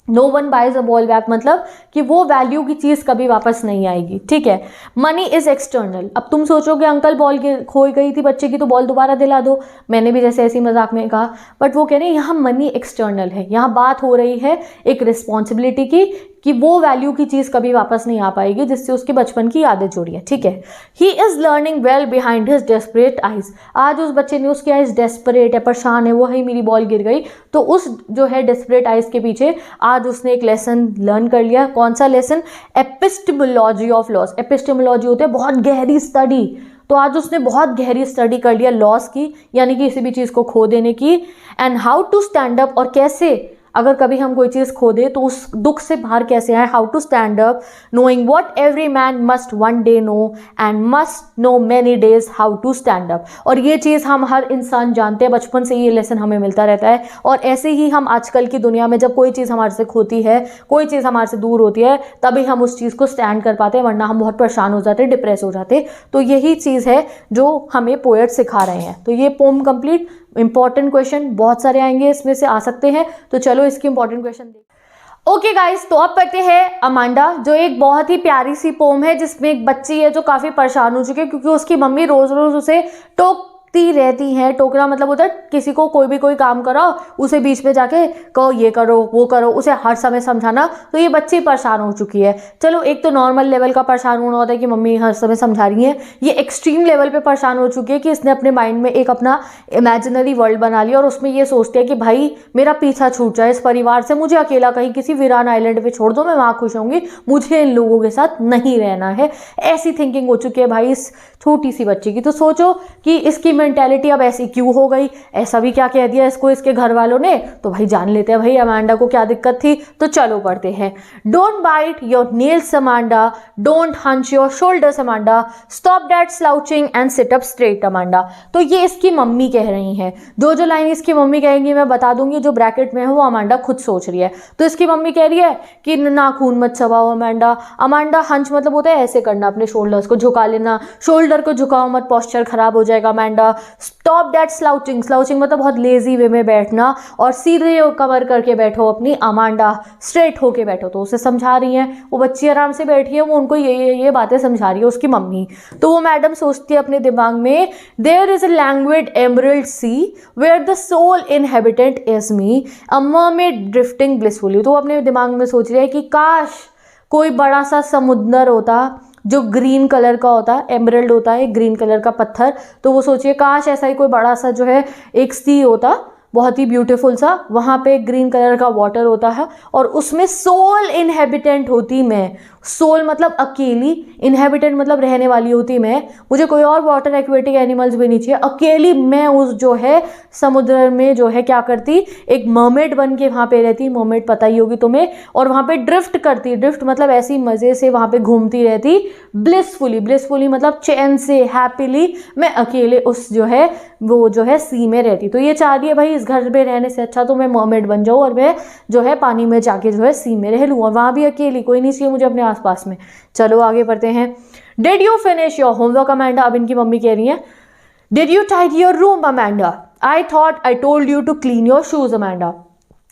no one buys a ball back, मतलब कि वो वैल्यू की चीज़ कभी वापस नहीं आएगी, ठीक है। मनी इज एक्सटर्नल, अब तुम सोचोगे अंकल बॉल खोई गई थी बच्चे की तो बॉल दोबारा दिला दो, मैंने भी जैसे ऐसी मजाक में कहा, बट वो कह रहे हैं यहाँ मनी एक्सटर्नल है, यहाँ बात हो रही है एक रिस्पॉन्सिबिलिटी की कि वो वैल्यू की चीज़ कभी वापस नहीं आ पाएगी जिससे उसके बचपन की यादें जुड़ी है, ठीक है। He is learning well behind his desperate eyes, आज उस बच्चे ने, उसकी आइज डेस्परेट है, परेशान है, वो ही मेरी बॉल गिर गई, तो उस जो है डेस्परेट आइज के पीछे आज उसने एक लेसन लर्न कर लिया। कौन सा lesson? Epistemology of loss, epistemology होते हैं बहुत गहरी स्टडी, तो आज उसने बहुत गहरी स्टडी कर लिया लॉस की, यानी कि किसी भी चीज़ को खो देने की। And how to stand up, और कैसे अगर कभी हम कोई चीज़ खो दे तो उस दुख से बाहर कैसे आए, how to stand up, knowing what every man must one day know and must know many days how to stand up. और ये चीज़ हम हर इंसान जानते हैं, बचपन से ये लेसन हमें मिलता रहता है। और ऐसे ही हम आजकल की दुनिया में जब कोई चीज़ हमारे से खोती है, कोई चीज़ हमारे से दूर होती है, तभी हम उस चीज़ को स्टैंड कर पाते हैं, वरना हम बहुत परेशान हो जाते, डिप्रेस हो जाते। तो यही चीज़ है जो हमें पोएट सिखा रहे हैं। तो ये पोम कंप्लीट। इंपॉर्टेंट क्वेश्चन बहुत सारे आएंगे, इसमें से आ सकते हैं, तो चलो इसके इंपॉर्टेंट क्वेश्चन देखते। ओके गाइस, तो अब पढ़ते हैं अमांडा, जो एक बहुत ही प्यारी सी पोम है जिसमें एक बच्ची है जो काफ़ी परेशान हो चुकी है क्योंकि उसकी मम्मी रोज़ रोज़ उसे टोकती रहती है। टोकना मतलब होता है किसी को कोई भी कोई काम कराओ, उसे बीच में जाके कहो ये करो वो करो, उसे हर समय समझाना। तो ये बच्ची परेशान हो चुकी है। चलो एक तो नॉर्मल लेवल का परेशान होना होता है कि मम्मी हर समय समझा रही है, ये एक्सट्रीम लेवल पे परेशान हो चुकी है कि इसने अपने माइंड में एक अपना इमेजिनरी वर्ल्ड बना लिया और उसमें ये सोचती है कि भाई मेरा पीछा छूट जाए इस परिवार से, मुझे अकेला कहीं किसी वीरान आइलैंड पे छोड़ दो, मैं वहाँ खुश होंगी, मुझे इन लोगों के साथ नहीं रहना है। ऐसी थिंकिंग हो चुकी है भाई इस छोटी सी बच्ची की। तो सोचो कि इसकी मेंटेलिटी अब ऐसी क्यों हो गई, ऐसा भी क्या कह दिया इसको इसके घर वालों ने। तो भाई जान लेते हैं भाई अमांडा को क्या दिक्कत थी। तो चलो पढ़ते हैं। Don't bite your nails Amanda, don't hunch your shoulders Amanda, stop that slouching and sit up straight Amanda. तो ये इसकी मम्मी कह रही हैं। जो लाइन इसकी मम्मी कहेंगी मैं बता दूंगी, जो ब्रैकेट में है वो अमांडा खुद सोच रही है। तो इसकी मम्मी कह रही है कि नाखून मत चबाओ अमांडा। अमांडा हंच मतलब होता है ऐसे करना, अपने शोल्डर्स को झुका लेना, शोल्डर को झुकाओ मत, पोस्चर खराब हो जाएगा Amanda. Stop that slouching, slouching मतलब बहुत लेजी वे में बैठना, और सीधे कवर करके बैठो अपनी अमांडा, स्ट्रेट होके बैठो। तो उसे समझा रही है, वो बच्ची आराम से बैठी है, वो उनको ये बातें समझा रही है उसकी मम्मी। तो वो मैडम सोचती है अपने दिमाग में, there is a languid emerald sea where the sole inhabitant is me, a mermaid drifting blissfully. तो अपने दिमाग में सोच रही है कि काश कोई बड़ा सा समुद्र होता जो ग्रीन कलर का होता है, एमरल्ड होता है ग्रीन कलर का पत्थर। तो वो सोचिए काश ऐसा ही कोई बड़ा सा जो है एक सी होता, बहुत ही ब्यूटीफुल सा, वहाँ पे ग्रीन कलर का वाटर होता है और उसमें सोल इनहेबिटेंट होती मैं। सोल मतलब अकेली, इनहेबिटेंट मतलब रहने वाली होती मैं। मुझे कोई और वाटर एक्वेटिक एनिमल्स भी नहीं चाहिए, अकेली मैं उस जो है समुद्र में जो है क्या करती, एक मर्मेड बन के वहाँ पे रहती। मर्मेड पता ही होगी तुम्हें। और वहाँ पे ड्रिफ्ट करती, ड्रिफ्ट मतलब ऐसी मज़े से वहाँ पे घूमती रहती। ब्लिसफुली, ब्लिसफुली मतलब चैन से, हैप्पीली मैं अकेले उस जो है वो जो है सी में रहती। तो ये चाह रही है भाई इस घर में रहने से अच्छा तो मैं मर्मेड बन जाऊँ और मैं जो है पानी में जाके जो है सी में रह लूँ, और वहाँ भी अकेली, कोई नहीं चाहिए मुझे अपने आसपास में। चलो आगे बढ़ते हैं। Did you finish your homework Amanda. अब इनकी मम्मी कह रही है, did you tidy your room Amanda, I thought I told you to clean your shoes Amanda.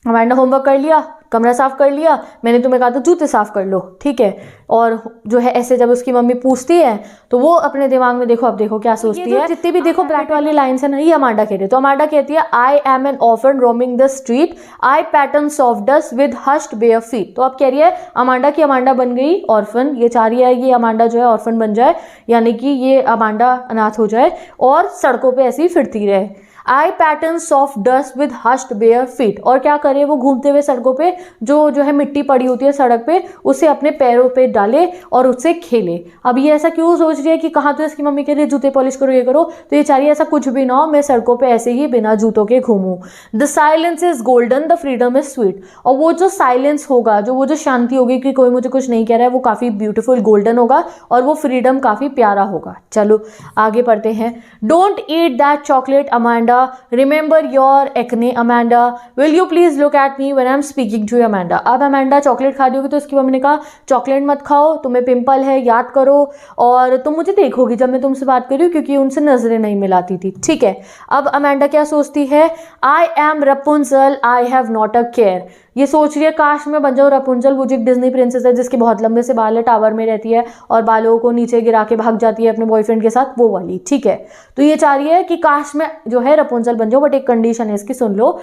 Amanda homework कर लिया, कमरा साफ कर लिया, मैंने तुम्हें कहा था जूते साफ कर लो, ठीक है। और जो है ऐसे जब उसकी मम्मी पूछती है तो वो अपने दिमाग में देखो, अब देखो क्या सोचती है। जितनी भी देखो ब्लैक वाली लाइन्स है ना, ये अमांडा कह रही है। तो अमांडा कहती है, I M N orphan roaming the street, I pattern soft dust with hushed bare feet. तो अब कह रही है अमांडा की अमांडा बन गई ऑर्फन। ये चाह रही है ये अमांडा जो है ऑर्फन बन जाए, यानी कि ये अमांडा अनाथ हो जाए और सड़कों पे ऐसे ही फिरती रहे। I pattern soft dust with hushed bare feet. और क्या करे वो घूमते हुए सड़कों पे जो है मिट्टी पड़ी होती है सड़क पे, उसे अपने पैरों पे डाले और उससे खेले। अब ये ऐसा क्यों सोच रही है कि कहाँ तो इसकी मम्मी कह रही है जूते पॉलिश करो ये करो, तो ये चाह रही है ऐसा कुछ भी ना हो, मैं सड़कों पे ऐसे ही बिना जूतों के घूमूं। The silence is golden, the freedom is sweet. और वो जो साइलेंस होगा, वो जो शांति होगी कि कोई मुझे कुछ नहीं कह रहा है, वो काफ़ी ब्यूटीफुल गोल्डन होगा और वो फ्रीडम काफ़ी प्यारा होगा। चलो आगे पढ़ते हैं। Don't eat that chocolate Amanda, remember your acne Amanda, will you please look at me when I'm speaking to you Amanda। अब अमांडा चॉकलेट खा रही होगी तो उसकी मम्मी ने कहा चॉकलेट मत खाओ, तुम्हें पिंपल है याद करो, और तुम मुझे देखोगी जब मैं तुमसे बात कर रही हूँ, क्योंकि उनसे नजरें नहीं मिलाती थी, ठीक है। अब अमांडा क्या सोचती है, I am Rapunzel, I have not a care. ये सोच रही है काश मैं बन जाऊँ रपुंजल, वो जो एक डिज्नी प्रिंसेस है जिसके बहुत लंबे से बाल है, टावर में रहती है और बालों को नीचे गिरा के भाग जाती है अपने बॉयफ्रेंड के साथ, वो वाली, ठीक है। तो ये चाह रही है कि काश मैं जो है रपुंजल बन जाऊँ, बट एक कंडीशन है इसकी, सुन लो।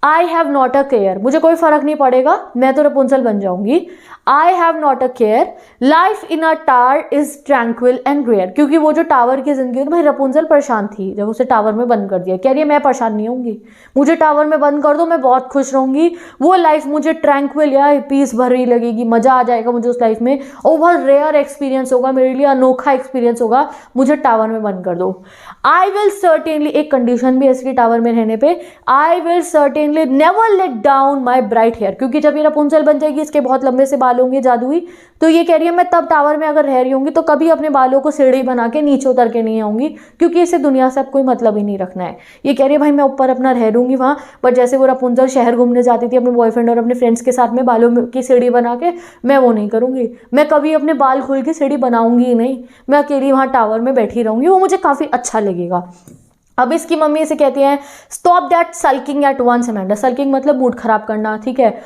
I have not a care, मुझे कोई फर्क नहीं पड़ेगा, मैं तो रपुंजल बन जाऊंगी। I have not a care, life in a tower is tranquil and rare. क्योंकि वो जो टावर की जिंदगी तो भाई रपुंजल परेशान थी जब उसे टावर में बंद कर दिया। कह रही है मैं परेशान नहीं होंगी, मुझे टावर में बंद कर दो, मैं बहुत खुश रहूंगी, वो लाइफ मुझे ट्रैंक्विल या पीस भरी लगेगी, मजा आ जाएगा मुझे उस लाइफ में, और बहुत रेयर एक्सपीरियंस होगा मेरे लिए, अनोखा एक्सपीरियंस होगा, मुझे टावर में बंद कर दो। आई विल सर्टेनली, एक कंडीशन भी है इसकी टावर में रहने पे, I will certainly accordingly never let down my bright hair, क्योंकि जब ये रपुंजल बन जाएगी, इसके बहुत लंबे से बाल होंगे जादुई, तो ये कह रही है मैं तब टावर में अगर रह रही होंगी तो कभी अपने बालों को सीढ़ी बना के नीचे उतर के नहीं आऊंगी, क्योंकि इसे दुनिया से अब कोई मतलब ही नहीं रखना है। ये कह रही है भाई मैं ऊपर अपना रह लूंगी वहाँ, बट जैसे वो रपुंजल शहर घूमने जाती थी अपने बॉयफ्रेंड और अपने फ्रेंड्स के साथ में बालों की सीढ़ी बना के, मैं वो नहीं करूंगी। मैं कभी अपने बाल खोल के सीढ़ी बनाऊंगी ही नहीं, मैं अकेली वहाँ टावर में बैठी रहूंगी, वो मुझे काफ़ी अच्छा लगेगा। अब इसकी मम्मी इसे कहती है stop that sulking at once Amanda. Sulking मतलब मूड खराब करना, ठीक है।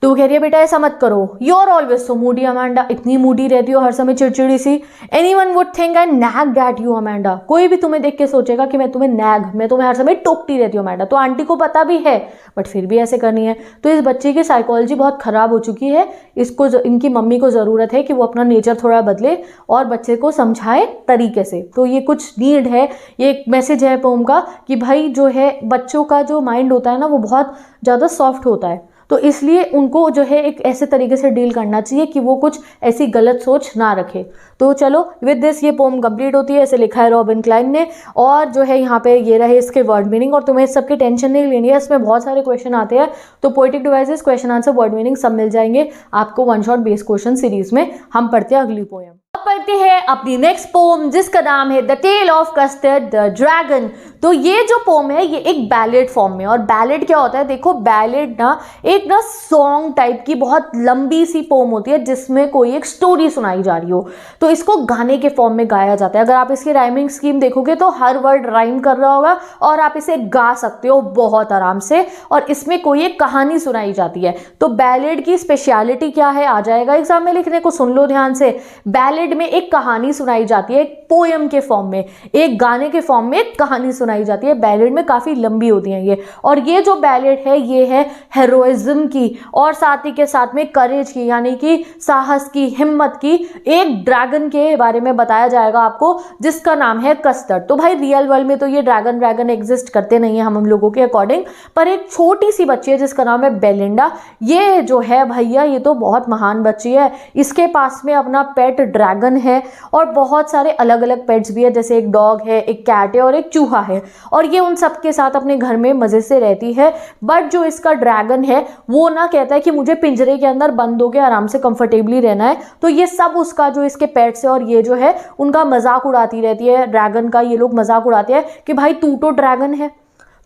तो वो कह रही है बेटा ऐसा मत करो, you are always so moody Amanda, इतनी मूडी रहती हो हर समय चिड़चिड़ी सी। Anyone would think I nag that you Amanda, कोई भी तुम्हें देख के सोचेगा कि मैं तुम्हें हर समय टोकती रहती हूँ अमेंडा। तो आंटी को पता भी है बट फिर भी ऐसे करनी है। तो इस बच्चे की साइकोलॉजी बहुत ख़राब हो चुकी है, इसको इनकी मम्मी को ज़रूरत है कि वो अपना नेचर थोड़ा बदले और बच्चे को समझाए तरीके से। तो ये कुछ नीड है, ये एक मैसेज है पोम का कि भाई जो है बच्चों का जो माइंड होता है ना वो बहुत ज़्यादा सॉफ्ट होता है, तो इसलिए उनको जो है एक ऐसे तरीके से डील करना चाहिए कि वो कुछ ऐसी गलत सोच ना रखे। तो चलो विद दिस ये पोम कंप्लीट होती है, ऐसे लिखा है रॉबिन क्लाइन ने। और जो है यहाँ पे ये रहे इसके वर्ड मीनिंग, और तुम्हें इस सबकी टेंशन नहीं लेनी है, इसमें बहुत सारे क्वेश्चन आते हैं, तो poetic devices, question answer, word meaning सब मिल जाएंगे आपको one shot base question series में। हम पढ़ते हैं अगली पोएम। अब पढ़ते हैं अपनी नेक्स्ट पोम जिसका नाम है the tale of Custard the dragon. तो ये जो पोम है ये एक बैलेड फॉर्म में, और बैलेड क्या होता है देखो, बैलेड ना एक सॉन्ग टाइप की बहुत लंबी सी पोम होती है जिसमें कोई एक स्टोरी सुनाई जा रही हो, तो इसको गाने के फॉर्म में गाया जाता है। अगर आप इसकी राइमिंग स्कीम देखोगे तो हर वर्ड राइम कर रहा होगा और आप इसे गा सकते हो बहुत आराम से, और इसमें कोई एक कहानी सुनाई जाती है। तो बैलेड की स्पेशलिटी क्या है आ जाएगा एग्जाम में लिखने को, सुन लो ध्यान से। बैलेड में एक कहानी सुनाई जाती है, एक पोएम के फॉर्म में, एक गाने के फॉर्म में एक कहानी सुनाई जाती है। बैलेड में काफी लंबी होती है ये, और ये जो बैलेड है ये है हेरोइज्म की और साथ ही के साथ में करेज की, यानी कि साहस की, हिम्मत की। एक ड्रैगन के बारे में बताया जाएगा आपको जिसका नाम है कस्टर्ड। तो भाई रियल वर्ल्ड में तो ये ड्रैगन एग्जिस्ट करते नहीं है हम लोगों के अकॉर्डिंग, पर एक छोटी सी बच्ची है जिसका नाम है बेलिंडा। ये जो है भैया ये तो बहुत महान बच्ची है, इसके पास में अपना पेट ड्रैगन है और बहुत सारे अलग अलग पेट्स भी है, जैसे एक डॉग है, एक कैट है और एक चूहा है, और ये उन सब के साथ अपने घर में मजे से रहती है। बट जो इसका ड्रैगन है वो ना कहता है कि मुझे पिंजरे के अंदर बंद होकर आराम से कंफर्टेबली रहना है, तो ये सब उसका जो इसके पेट्स है और ये जो है उनका मजाक उड़ाती रहती है। ड्रैगन का ये लोग मजाक उड़ाते हैं कि भाई तू तो ड्रैगन है,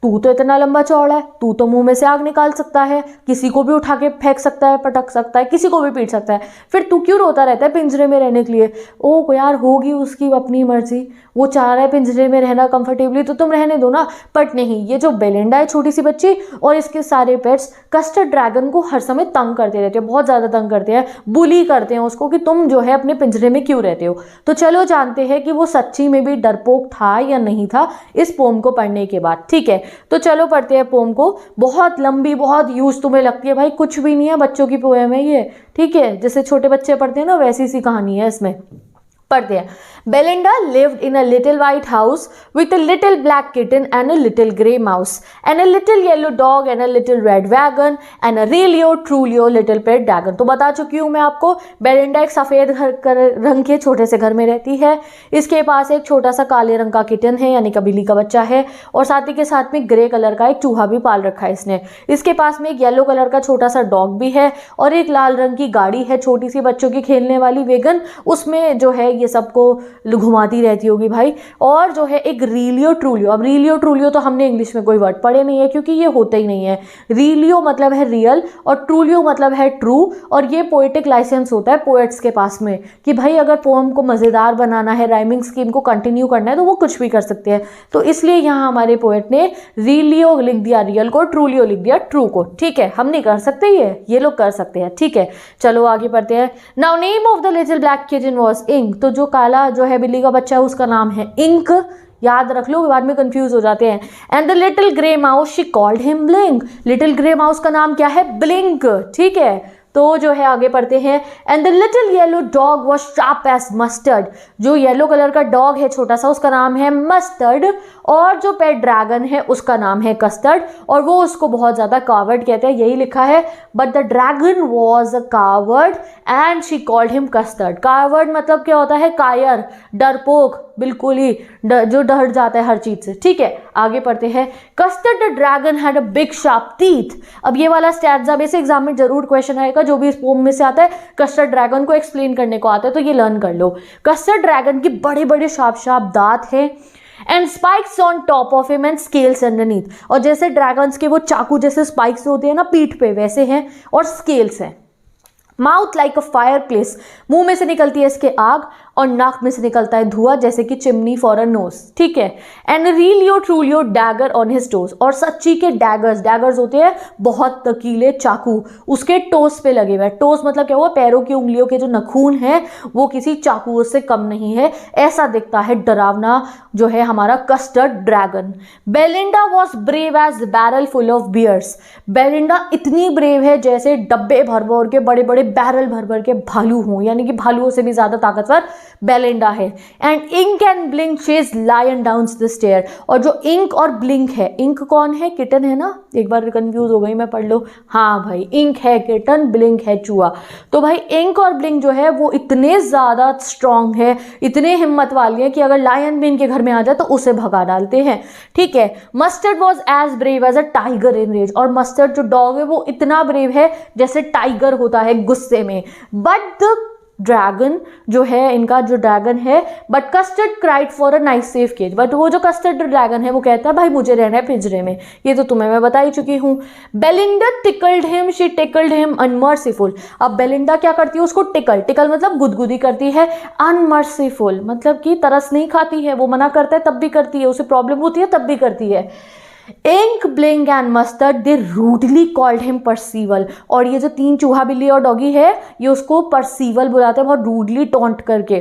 तू तो इतना लंबा चौड़ा है, तू तो मुंह में से आग निकाल सकता है, किसी को भी उठा के फेंक सकता है, पटक सकता है, किसी को भी पीट सकता है, फिर तू क्यों रोता रहता है पिंजरे में रहने के लिए। ओ यार होगी उसकी अपनी मर्जी, वो चाह रहा है पिंजरे में रहना कंफर्टेबली, तो तुम रहने दो ना। बट नहीं, ये जो बेलिंडा है छोटी सी बच्ची और इसके सारे पेट्स कस्टर्ड ड्रैगन को हर समय तंग करते रहते हैं, बहुत ज़्यादा तंग करते हैं, बुली करते हैं उसको कि तुम जो है अपने पिंजरे में क्यों रहते हो। तो चलो जानते हैं कि वो सच्ची में भी डरपोक था या नहीं था इस पोम को पढ़ने के बाद, ठीक है। तो चलो पढ़ते हैं पोम को। बहुत लंबी, बहुत यूज तुम्हें लगती है भाई, कुछ भी नहीं है, बच्चों की पोएम है ये, ठीक है, जैसे छोटे बच्चे पढ़ते हैं ना वैसी सी कहानी है इसमें। पढ़ते हैं। Belinda lived in a little white house with a little black kitten and a little grey mouse and a little yellow dog and a little red wagon and a really truly little pet dragon। तो बता चुकी हूँ मैं आपको, Belinda एक सफ़ेद रंग के छोटे से घर में रहती है। इसके पास एक छोटा सा काले रंग का किटन है, यानी कि बिल्ली का बच्चा है, और साथ ही के साथ में ग्रे कलर का एक चूहा भी पाल रखा है इसने। इसके पास में एक येलो कलर का छोटा सा डॉग भी है और एक लाल रंग की गाड़ी है, छोटी सी बच्चों की खेलने वाली वेगन, उसमें जो है ये सबको घुमाती रहती होगी भाई। और जो है एक रीलियो ट्रूलियो, अब रीलियो ट्रूलियो तो हमने इंग्लिश में कोई वर्ड पढ़े नहीं है क्योंकि ये होते ही नहीं है। रीलियो मतलब है रियल और ट्रूलियो मतलब है ट्रू, और ये पोएटिक लाइसेंस होता है पोएट्स के पास में कि भाई अगर पोएम को मज़ेदार बनाना है, राइमिंग स्कीम को कंटिन्यू करना है, तो वो कुछ भी कर सकते हैं। तो इसलिए यहाँ हमारे पोएट ने रीलियो लिख दिया रियल को, ट्रूलियो लिख दिया ट्रू को, ठीक है। हम नहीं कर सकते, ये लोग कर सकते हैं, ठीक है। चलो आगे पढ़ते हैं। Now name of the little black kitten was Ink. तो जो काला जो है बिल्ली का बच्चा है उसका नाम है इंक, याद रख लो, बाद में कंफ्यूज हो जाते हैं। And the little grey mouse she called him blink. Little grey mouse का नाम क्या है? ब्लिंक, ठीक है। तो जो है आगे पढ़ते हैं, and the little yellow dog was sharp as mustard. जो येलो कलर का डॉग है छोटा सा, उसका नाम है मस्टर्ड, और जो पेट ड्रैगन है उसका नाम है कस्टर्ड, और वो उसको बहुत ज़्यादा कावर्ड कहते हैं, यही लिखा है। But the dragon was a coward and she called him custard. Coward मतलब क्या होता है? कायर, डरपोक, बिल्कुल ही जो डर जाता है हर चीज से। ठीक है, आगे पढ़ते हैं। Custard the dragon had a big sharp teeth. अब ये वाला स्टैंजा में से एग्जाम में जरूर क्वेश्चन आएगा, जो भी इस पोम में से आता है कस्टर्ड ड्रैगन को एक्सप्लेन करने को आता है तो ये लर्न कर लो। कस्टर्ड ड्रैगन के बड़े बड़े शार्प शार्प दांत हैं, and spikes on top of him and scales underneath. और जैसे ड्रैगन्स के वो चाकू जैसे स्पाइक्स होते हैं ना पीठ पे, वैसे हैं, और स्केल्स हैं। Mouth like a fire place, मुंह में से निकलती है इसके आग, और नाक में से निकलता है धुआं, जैसे कि चिमनी फॉर अ नोज। ठीक है, and realio trulio dagger on his toes. और सच्ची के डैगर्स, डैगर्स होते हैं बहुत तकीले चाकू, उसके टोस पे लगे हुए। टोस मतलब क्या हुआ? पैरों की उंगलियों के जो नखून हैं वो किसी चाकू से कम नहीं है। ऐसा दिखता है डरावना जो है हमारा Custard dragon. Belinda was brave as barrel full of bears. Belinda इतनी ब्रेव है जैसे डब्बे भर भर के, बड़े बड़े बैरल भर भर के भालू हों, यानी कि भालुओं से भी ज्यादा ताकतवर बेलिंडा है। And Ink and Blink chase lion down the stair. और जो इंक और ब्लिंक है, इंक कौन है? किटन है ना, एक बार कंफ्यूज हो गई मैं, पढ़ लो। हाँ भाई, इंक है किटन, ब्लिंक है चूहा। तो भाई इंक और ब्लिंक जो है वो इतने ज्यादा स्ट्रांग है, इतने हिम्मत वाली है कि अगर लायन भी इनके घर में आ जाए तो उसे भगा डालते हैं। ठीक है, Mustard was as brave as a tiger in rage. और मस्टर्ड जो डॉग है वो इतना ब्रेव है जैसे टाइगर होता है गुस्से में। बट द ड्रैगन जो है, इनका जो ड्रैगन है, but Custard cried for a nice safe cage. But वो जो कस्टर्ड ड्रैगन है वो कहता है भाई मुझे रहना है पिंजरे में। ये तो तुम्हें मैं बता ही चुकी हूँ। Belinda tickled him, she tickled him unmerciful. अब बेलिंडा क्या करती है? उसको टिकल, टिकल मतलब गुदगुदी करती है। अनमर्सीफुल मतलब कि तरस नहीं खाती है, वो मना करता है तब भी करती है, उसे प्रॉब्लम होती है तब भी करती है। Ink, Blink and Mustard they rudely called him Percival. और ये जो तीन चूहा बिल्ली और डॉगी है ये उसको परसीवल बुलाते हैं, बहुत रूडली टॉन्ट करके।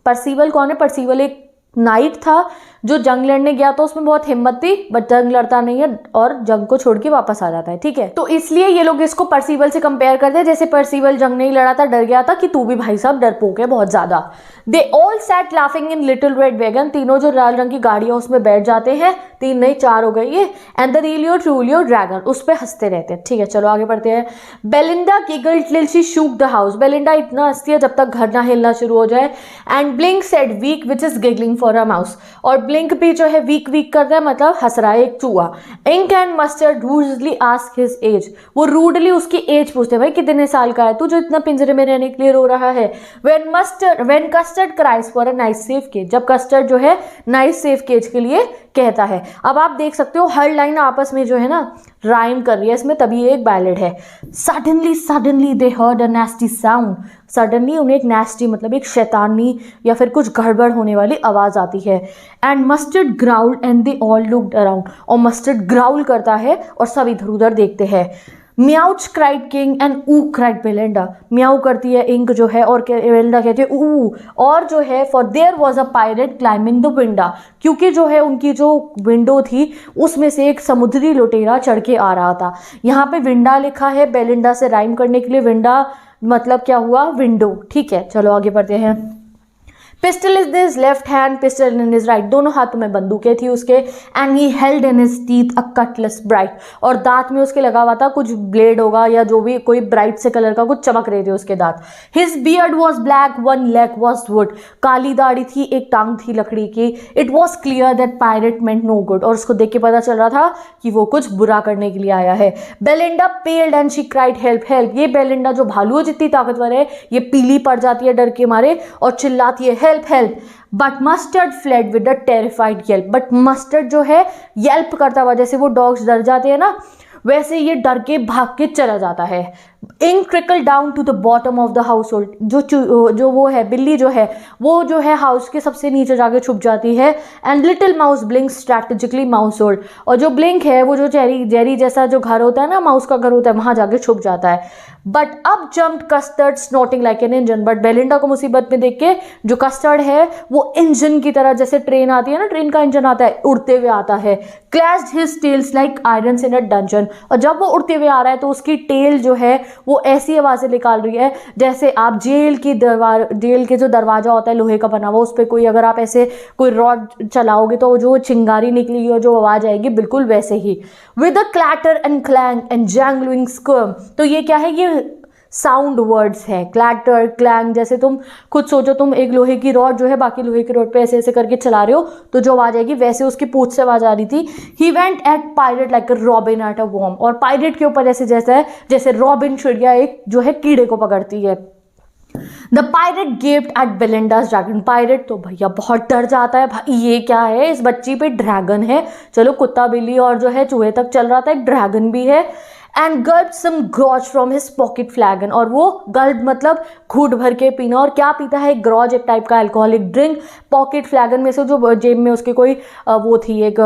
परसीवल कौन है? परसीवल एक नाइट था जो जंग लड़ने गया, तो उसमें बहुत हिम्मत थी बट जंग लड़ता नहीं है और जंग को छोड़ के वापस आ जाता है। ठीक है, तो इसलिए ये लोग इसको परसीवल से कंपेयर करते हैं, जैसे परसीवल जंग नहीं लड़ा था, डर गया था, कि तू भी भाई साहब डरपोक है बहुत ज्यादा। They all sat laughing in little red wagon. तीनों जो लाल रंग की गाड़ी है उसमें बैठ जाते हैं, तीन नहीं चार हो गई है। एंड द रीलियो ट्रूलियो ड्रैगन, उस पर हंसते रहते हैं। ठीक है, चलो आगे बढ़ते हैं। Belinda giggled till she shook the house. Belinda इतना हंसती है जब तक घर ना हिलना शुरू हो जाए। And Blink said week which is giggling for a mouse. और ब्लिंक भी जो है वीक वीक करता है, मतलब हंस रहा है एक चूहा। Ink and Mustard rudely ask his age. वो रूडली उसकी एज पूछते हैं, भाई कितने साल का है तू जो इतना पिंजरे में रहने के लिए रो रहा है। When Custard cries for a nice safe cage. जब कस्टर्ड जो है नाइस सेफ केज के लिए कहता है। अब आप देख सकते हो हर लाइन आपस में जो है ना राइम कर रही है इसमें, तभी ये एक बैलेड है। Suddenly they heard a नेस्टी sound. Suddenly उन्हें एक नेस्टी मतलब एक शैतानी या फिर कुछ गड़बड़ होने वाली आवाज आती है। And Mustard growled and they all looked around. और मस्टर्ड ग्राउल करता है और सब इधर उधर देखते हैं। Meowch cried Ink and ooh cried Belinda. म्याऊ करती है इंक जो है और बेलिंडा कहती है ऊ। और जो है for their was a pirate climbing the window. क्योंकि जो है उनकी जो विंडो थी उसमें से एक समुद्री लुटेरा चढ़ के आ रहा था। यहाँ पे विंडा लिखा है, बेलिंडा से राइम करने के लिए। विंडा मतलब क्या हुआ? विंडो। ठीक है, चलो आगे बढ़ते हैं। Pistil is this left hand, pistol in his right. दोनों हाथों में बंदूकें थी उसके। And he held in his teeth a Cutlass bright. और दांत में उसके लगा हुआ था कुछ ब्लेड होगा या जो भी, कोई ब्राइट से कलर का कुछ चमक रहे थे उसके दांत। His beard was black, one leg was wood. काली दाढ़ी थी, एक टांग थी लकड़ी की। It was clear that pirate meant no good. और उसको देख के पता चल रहा था कि वो कुछ बुरा करने के लिए आया है। Belinda पेल्ड and she cried help help. ये बेलिंडा जो भालू जितनी ताकतवर है ये पीली पड़ जाती है डर के मारे और चिल्लाती है help help. But mustard fled with a terrified Yelp. But mustard जो है येल्प करता हुआ, जैसे वो डॉग्स डर जाते हैं ना वैसे ये डर के भाग के चला जाता है। Ink trickle down to the bottom of the household. जो वो है बिल्ली जो है वो जो है हाउस के सबसे नीचे जाके छुप जाती है। And little mouse blink strategically mouse hold. और जो ब्लिंक है वो जो जेरी जैसा जो घर होता है ना, माउस का घर होता है, वहां जाके छुप जाता है। बट अब jumped custard snorting like an engine. But Belinda को मुसीबत में देख के जो कस्टर्ड है वो इंजन की तरह, जैसे ट्रेन आती है ना, ट्रेन का इंजन आता है, उड़ते हुए आता है। Clashed his tails like irons in a dungeon. और जब वो उड़ते हुए आ रहा है तो उसकी टेल जो है वो ऐसी आवाज़ें निकाल रही है जैसे आप जेल के जो दरवाज़ा होता है लोहे का बना हुआ, उस पर कोई अगर आप ऐसे कोई रॉड चलाओगे तो जो चिंगारी निकलेगी और जो आवाज़ आएगी बिल्कुल वैसे ही, with a clatter and clang and jangling squirm. तो ये क्या है, ये साउंड वर्ड्स है, क्लैटर क्लैंग। जैसे तुम खुद सोचो, तुम एक लोहे की रॉड जो है बाकी लोहे की रॉड पे ऐसे ऐसे करके चला रहे हो तो जो आवाज आएगी वैसे उसकी पूंछ से आवाज आ रही थी। He went at pirate like a robin at a worm, और पायरेट के ऊपर ऐसे जैसा है जैसे रॉबिन चिड़िया एक जो है कीड़े को पकड़ती है। The pirate gaped at Belinda's dragon. Pirate तो भैया बहुत डर जाता है, भाई ये क्या है, इस बच्ची पे ड्रैगन है, चलो कुत्ता बिल्ली और जो है चूहे तक चल रहा था, एक ड्रैगन भी है। And gulp some grog from his pocket flagon, और वो गल्प मतलब घूट भर के पीना, और क्या पीता है, ग्रॉज एक टाइप का अल्कोहलिक ड्रिंक, पॉकेट फ्लैगन में से जो जेब में उसके कोई वो थी एक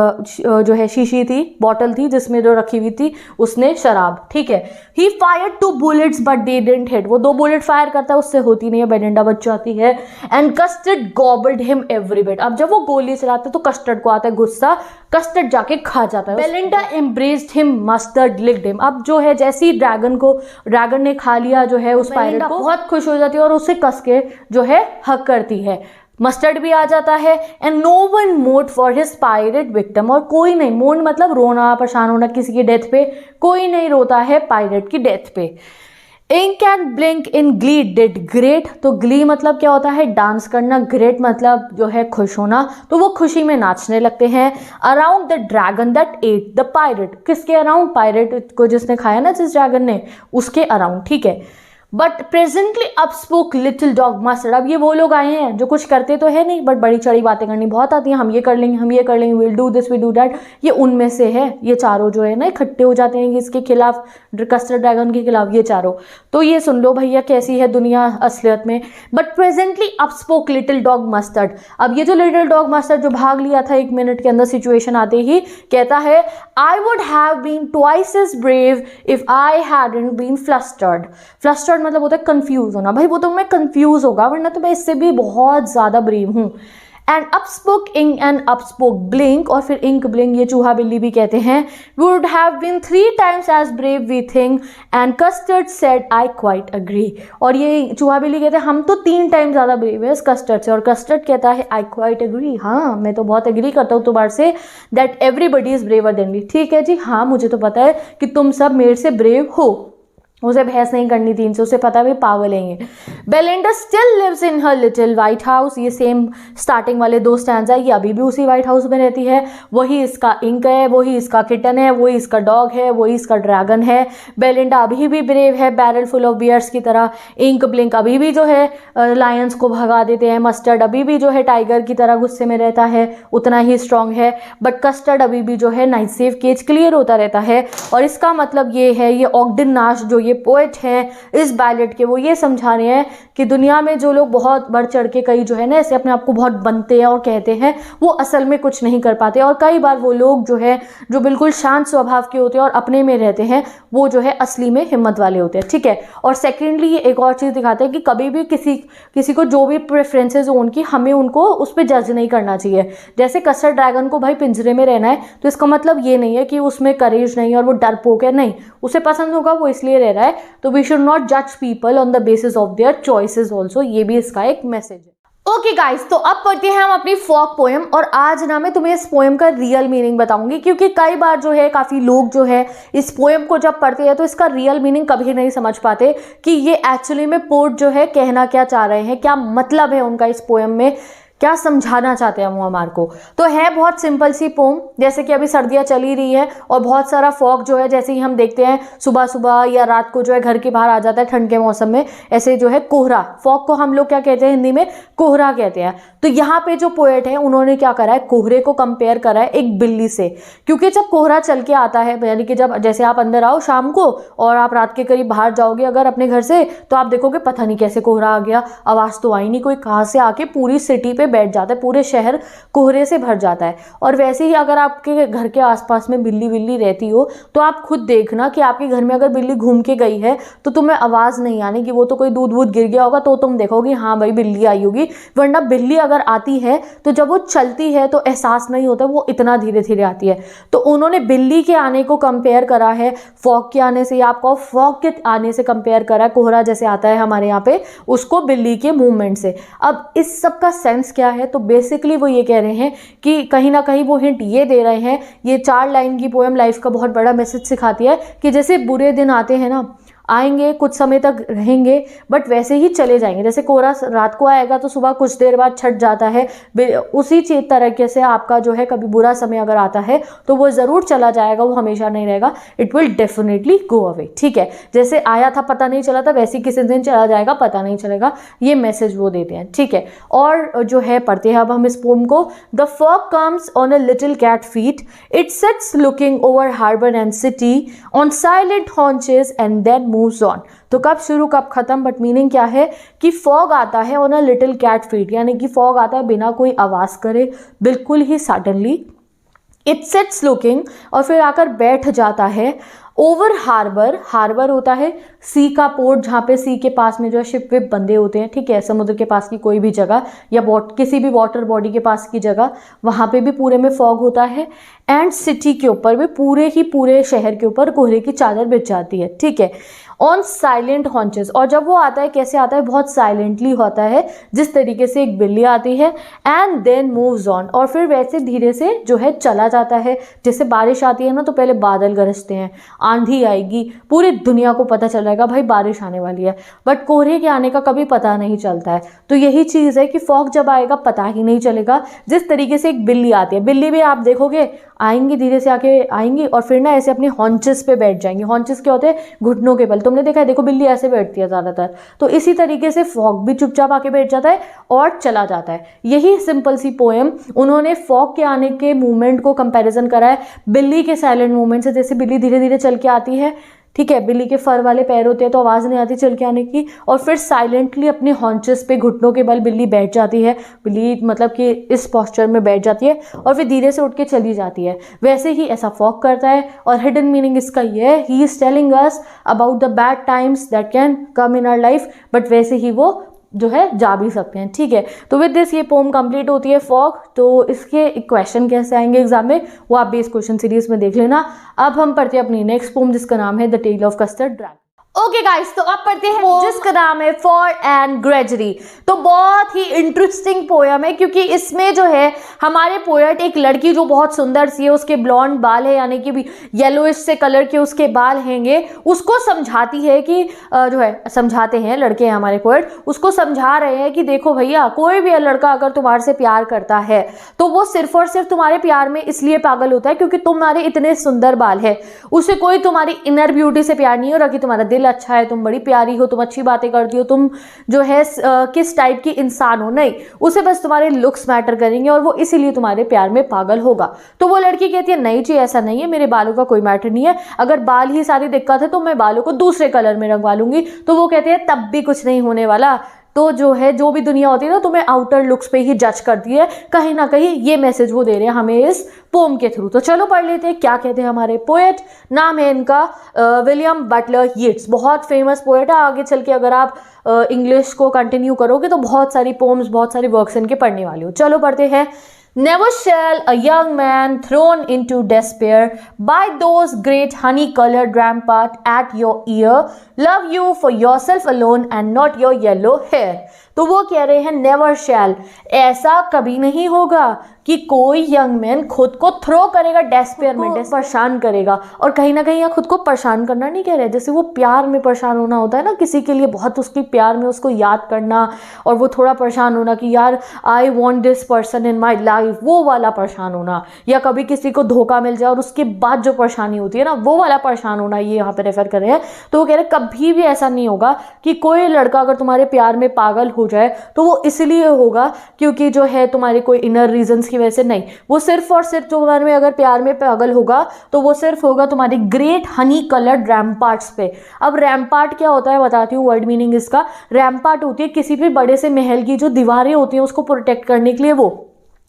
जो है शीशी थी, बॉटल थी जिसमें जो रखी हुई थी उसने शराब, ठीक है। ही fired 2 bullets but they didn't hit, वो 2 बुलेट फायर करता है उससे होती नहीं है, बेलिंडा बच जाती है। And custard गॉबल्ड him every bit, अब जब वो गोली चलाते तो कस्टर्ड को आता है गुस्सा, कस्टर्ड जाके खा जाता है। Belinda embraced him, mustard licked him. अब जो है जैसे ही ड्रैगन ने खा लिया जो है उस पायरेट को, बहुत खुश हो जाती है और उसे कस के जो है हक करती है। मस्टर्ड भी आ जाता है। And no one mourned for his pirate victim, और कोई नहीं, मोड मतलब रोना परेशान होना किसी की डेथ पे, कोई नहीं रोता है पायरेट की डेथ पे। Ink and Blink in glee did gyrate, तो ग्ली मतलब क्या होता है, डांस करना, ग्रेट मतलब जो है खुश होना, तो वो खुशी में नाचने लगते हैं। Around the dragon that at the pirate, किसके अराउंड, पायरेट को जिसने खाया ना जिस ड्रैगन ने, उसके अराउंड, ठीक है। But presently up spoke little dog mustard, अब ये वो लोग आए हैं जो कुछ करते तो है नहीं बट बड़ी चढ़ी बातें करनी बहुत आती हैं, हम ये कर लेंगे, हम ये कर लेंगे, will do this, will do that, ये उनमें से है। ये चारों जो है ना इकट्ठे हो जाते हैं इसके खिलाफ, कस्टर्ड ड्रैगन के खिलाफ, ये चारों। तो ये सुन लो भैया कैसी है दुनिया असलियत में। But presently up spoke little dog mustard, अब ये जो लिटिल डॉग मस्टर्ड जो भाग लिया था 1 मिनट के अंदर सिचुएशन आते ही, कहता है I would have been twice as brave if I hadn't been flustered. Flustered मतलब होता है कंफ्यूज होना, भाई वो तो मैं कंफ्यूज होगा वरना तो मैं इससे भी बहुत ज्यादा ब्रेव हूं। एंड अपस्पोक इंक एंड अपस्पोक ब्लिंक, और फिर इंक ब्लिंक ये चूहा बिल्ली भी कहते हैं, would have been 3 times as brave we think, and Custard said I quite agree, और ये चूहा बिल्ली कहते हैं हम तो 3 टाइम ज्यादा ब्रेव है इस कस्टर्ड से, और कस्टर्ड कहता है आई क्वाइट अग्री, हाँ मैं तो बहुत एग्री करता हूँ तुम्हारे से, that everybody is braver than me, ठीक है जी हाँ मुझे तो पता है कि तुम सब मेरे से ब्रेव हो। उसे बहस नहीं करनी थी इनसे, उसे पता भी पागल हैं। Belinda still lives in her little white house, ये सेम स्टार्टिंग वाले 2 स्टैंजा, ये अभी भी उसी व्हाइट हाउस में रहती है, वही इसका इंक है, वही इसका किटन है, वही इसका डॉग है, वही इसका ड्रैगन है। बेलिंडा अभी भी ब्रेव है बैरल फुल ऑफ बियर्स की तरह, इंक ब्लिंक अभी भी जो है लायंस को भगा देते हैं, मस्टर्ड अभी भी जो है टाइगर की तरह गुस्से में रहता है, उतना ही स्ट्रांग है, बट कस्टर्ड अभी भी जो है नाइट सेफ केज क्लियर होता रहता है। और इसका मतलब ये है, ये ऑगडेन नाश जो ये पोएट हैं इस बैलेट के, वो ये समझा रहे हैं कि दुनिया में जो लोग बहुत बढ़ चढ़ के कई जो है ना ऐसे अपने आप को बहुत बनते हैं और कहते हैं, वो असल में कुछ नहीं कर पाते, और कई बार वो लोग जो है जो बिल्कुल शांत स्वभाव के होते हैं और अपने में रहते हैं, वो जो है असली में हिम्मत वाले होते हैं, ठीक है। और सेकेंडली ये एक और चीज़ दिखाते हैं कि कभी भी किसी को जो भी प्रेफरेंसेज हो उनकी, हमें उनको उस पर जज नहीं करना चाहिए। जैसे कस्टर्ड ड्रैगन को भाई पिंजरे में रहना है तो इसका मतलब ये नहीं है कि उसमें करेज नहीं और वो डरपोक है, नहीं, उसे पसंद होगा वो इसलिए रह रहा है, तो वी शुड नॉट जज people on the basis of their choices also, ये भी इसका एक मैसेज है। ओके गाइस, तो अब पढ़ते हैं हम अपनी फोक पोएम, और आज ना मैं तुम्हें इस पोएम का रियल मीनिंग बताऊंगी, क्योंकि कई बार जो है काफ़ी लोग जो है इस पोएम को जब पढ़ते हैं तो इसका रियल मीनिंग कभी नहीं समझ पाते कि ये एक्चुअली में पोएट जो है कहना क्या चाह रहे हैं, क्या मतलब है उनका इस पोएम में, क्या समझाना चाहते हैं वो हमारे को। तो है बहुत सिंपल सी पोम, जैसे कि अभी सर्दियाँ चली रही है और बहुत सारा फॉग जो है, जैसे ही हम देखते हैं सुबह सुबह या रात को जो है घर के बाहर आ जाता है ठंड के मौसम में, ऐसे जो है कोहरा, फॉग को हम लोग क्या कहते हैं हिंदी में, कोहरा कहते हैं। तो यहाँ पे जो पोएट है उन्होंने क्या करा है, कोहरे को कंपेयर करा है एक बिल्ली से, क्योंकि जब कोहरा चल के आता है, यानी कि जब जैसे आप अंदर आओ शाम को और आप रात के करीब बाहर जाओगे अगर अपने घर से, तो आप देखोगे पता नहीं कैसे कोहरा आ गया, आवाज़ तो आई नहीं, कोई कहाँ से आके पूरी सिटी पे बैठ जाता है, पूरे शहर कोहरे से भर जाता है। और वैसे ही अगर आपके घर के आसपास में बिल्ली रहती हो तो आप खुद देखना कि आपके घर में अगर बिल्ली घूम के गई है तो तुम्हें आवाज़ नहीं आने की, वो तो कोई दूध वूध गिर गया होगा तो तुम देखोगे हाँ भाई बिल्ली आई होगी, वरना बिल्ली अगर आती है तो जब वो चलती है तो एहसास नहीं होता, वो इतना धीरे धीरे आती है। तो उन्होंने बिल्ली के आने को कंपेयर करा है फॉग के आने से, या आपको फॉग के आने से कंपेयर करा है, कोहरा जैसे आता है हमारे यहाँ पे, उसको बिल्ली के मूवमेंट से। अब इस सब का सेंस क्या है, तो बेसिकली वो ये कह रहे हैं कि कहीं ना कहीं वो हिंट ये दे रहे हैं, ये 4 लाइन की पोएम लाइफ का बहुत बड़ा मैसेज सिखाती है कि जैसे बुरे दिन आते हैं ना, आएंगे कुछ समय तक रहेंगे बट वैसे ही चले जाएंगे। जैसे कोहरा रात को आएगा तो सुबह कुछ देर बाद छट जाता है, उसी तरीके से आपका जो है कभी बुरा समय अगर आता है तो वो ज़रूर चला जाएगा, वो हमेशा नहीं रहेगा, it will definitely go away. ठीक है, जैसे आया था पता नहीं चला था, वैसे ही किसी दिन चला जाएगा पता नहीं चलेगा, ये मैसेज वो देते हैं। ठीक है, और जो है पढ़ते हैं अब हम इस पोम को। The fog comes on a little cat feet, it sits looking over harbour and city on silent haunches and then moves on. तो कब शुरू कब खत्म, बट मीनिंग क्या है कि फॉग आता है on a little cat feet, यानी कि फॉग आता है बिना कोई आवाज़ करे, बिल्कुल he suddenly. It sits looking, और फिर आकर बैठ जाता है ओवर हार्बर, हार्बर होता है सी का पोर्ट, जहाँ पे सी के पास में जो है शिप विप बंदे होते हैं। ठीक है, समुद्र के पास की कोई भी जगह या किसी भी वाटर बॉडी के पास की जगह, वहाँ पे भी पूरे में फॉग होता है। एंड सिटी के ऊपर भी पूरे शहर के ऊपर कोहरे की चादर बिछ जाती है। ठीक है, ऑन साइलेंट हॉन्चेस, और जब वो आता है कैसे आता है, बहुत साइलेंटली होता है, जिस तरीके से एक बिल्ली आती है। एंड देन मूव्स ऑन, और फिर वैसे धीरे से जो है चला जाता है। जैसे बारिश आती है ना तो पहले बादल गरजते हैं, आंधी आएगी, पूरी दुनिया को पता चल जाएगा भाई बारिश आने वाली है, बट कोहरे के आने का कभी पता नहीं चलता है। तो यही चीज़ है कि फॉग जब आएगा पता ही नहीं चलेगा। जिस तरीके से एक बिल्ली आती है, बिल्ली भी आप देखोगे आएंगी, धीरे से आके आएंगी और फिर ना ऐसे अपने हॉन्चेस पे बैठ जाएंगी। हॉन्चेस क्या होते हैं, घुटनों के बल, तुमने देखा है, देखो बिल्ली ऐसे बैठती है ज़्यादातर। तो इसी तरीके से फॉग भी चुपचाप आके बैठ जाता है और चला जाता है। यही सिंपल सी पोएम उन्होंने फॉग के आने के मूवमेंट को कंपैरिजन करा है बिल्ली के साइलेंट मूवमेंट से। जैसे बिल्ली धीरे धीरे चल के आती है, ठीक है, बिल्ली के फर वाले पैर होते हैं तो आवाज़ नहीं आती चल के आने की, और फिर साइलेंटली अपने हॉन्चेस पे घुटनों के बल बिल्ली बैठ जाती है। बिल्ली मतलब कि इस पोस्चर में बैठ जाती है और फिर धीरे से उठ के चली जाती है। वैसे ही ऐसा फॉग करता है। और हिडन मीनिंग इसका ये है, he is telling us about the bad times that can come in our life, but वैसे ही वो जो है जा भी सकते हैं। ठीक है, तो विद दिस ये पोम कंप्लीट होती है फॉग। तो इसके क्वेश्चन कैसे आएंगे एग्जाम में वो आप बेस क्वेश्चन सीरीज में देख लेना। अब हम पढ़ते हैं अपनी नेक्स्ट पोम जिसका नाम है the tale of Custard dragon. Okay guys, तो अब पढ़ते हैं जिसका नाम है फॉर एंड ग्रेजरी। तो बहुत ही इंटरेस्टिंग पोयम है क्योंकि इसमें जो है हमारे पोएट एक लड़की जो बहुत सुंदर सी है, उसके ब्लॉन्ड बाल है यानी कि येलोइश से कलर के उसके बाल हैंगे, उसको समझाती है कि जो है समझाते हैं लड़के हैं हमारे पोएट, उसको समझा रहे हैं कि देखो भैया, कोई भी लड़का अगर तुम्हारे से प्यार करता है तो वो सिर्फ और सिर्फ तुम्हारे प्यार में इसलिए पागल होता है क्योंकि तुम्हारे इतने सुंदर बाल है। उसे कोई तुम्हारी इनर ब्यूटी से प्यार नहीं हो रहा कि तुम्हारा दिल अच्छा है, तुम बड़ी प्यारी हो, तुम अच्छी बातें करती हो, तुम जो है किस टाइप की इंसान हो, नहीं, उसे बस तुम्हारे लुक्स मैटर करेंगे और वो इसीलिए तुम्हारे प्यार में पागल होगा। तो वो लड़की कहती है नहीं जी ऐसा नहीं है, मेरे बालों का कोई मैटर नहीं है, अगर बाल ही सारी दिक्कत है तो मैं बालों को दूसरे कलर में रंगवा लूंगी। तो वो कहते हैं तब भी कुछ नहीं होने वाला। तो जो है जो भी दुनिया होती है ना तुम्हें आउटर लुक्स पे ही जज करती है, कहीं ना कहीं ये मैसेज वो दे रहे हैं हमें इस पोम के थ्रू। तो चलो पढ़ लेते हैं क्या कहते हैं हमारे पोएट। नाम है इनका विलियम बटलर यीट्स, बहुत फेमस पोएट है। आगे चल के अगर आप इंग्लिश को कंटिन्यू करोगे तो बहुत सारी पोम्स, बहुत सारी वर्क्स इनके पढ़ने वाली हो। चलो पढ़ते हैं। Never shall a young man thrown into despair by those great honey-colored rampart at your ear love you for yourself alone and not your yellow hair। तो वो कह रहे हैं नेवर शैल, ऐसा कभी नहीं होगा कि कोई यंग मैन खुद को थ्रो करेगा डेस्पेयर में, परेशान करेगा। और कहीं ना कहीं यहाँ खुद को परेशान करना नहीं कह रहे, जैसे वो प्यार में परेशान होना होता है ना किसी के लिए, बहुत उसकी प्यार में उसको याद करना और वो थोड़ा परेशान होना कि यार I want this person in my life, वो वाला परेशान होना। या कभी किसी को धोखा मिल जाए और उसके बाद जो परेशानी होती है ना, वो वाला परेशान होना, ये यहाँ पे रेफर कर रहे हैं। तो वो कह रहे हैं कभी भी ऐसा नहीं होगा कि कोई लड़का अगर तुम्हारे प्यार में पागल हो जाए तो वो इसलिए होगा क्योंकि जो है तुम्हारे कोई इनर रीजंस की वजह से नहीं, वो सिर्फ और सिर्फ तुम्हारे में अगर प्यार में पागल होगा तो वो सिर्फ होगा तुम्हारी ग्रेट हनी कलर्ड रैम्पार्ट्स पे। अब रैम्पार्ट क्या होता है बताती हूँ, वर्ड मीनिंग इसका। रैम्पार्ट होती है किसी भी बड़े से महल की जो दीवारें होती हैं उसको प्रोटेक्ट करने के लिए वो,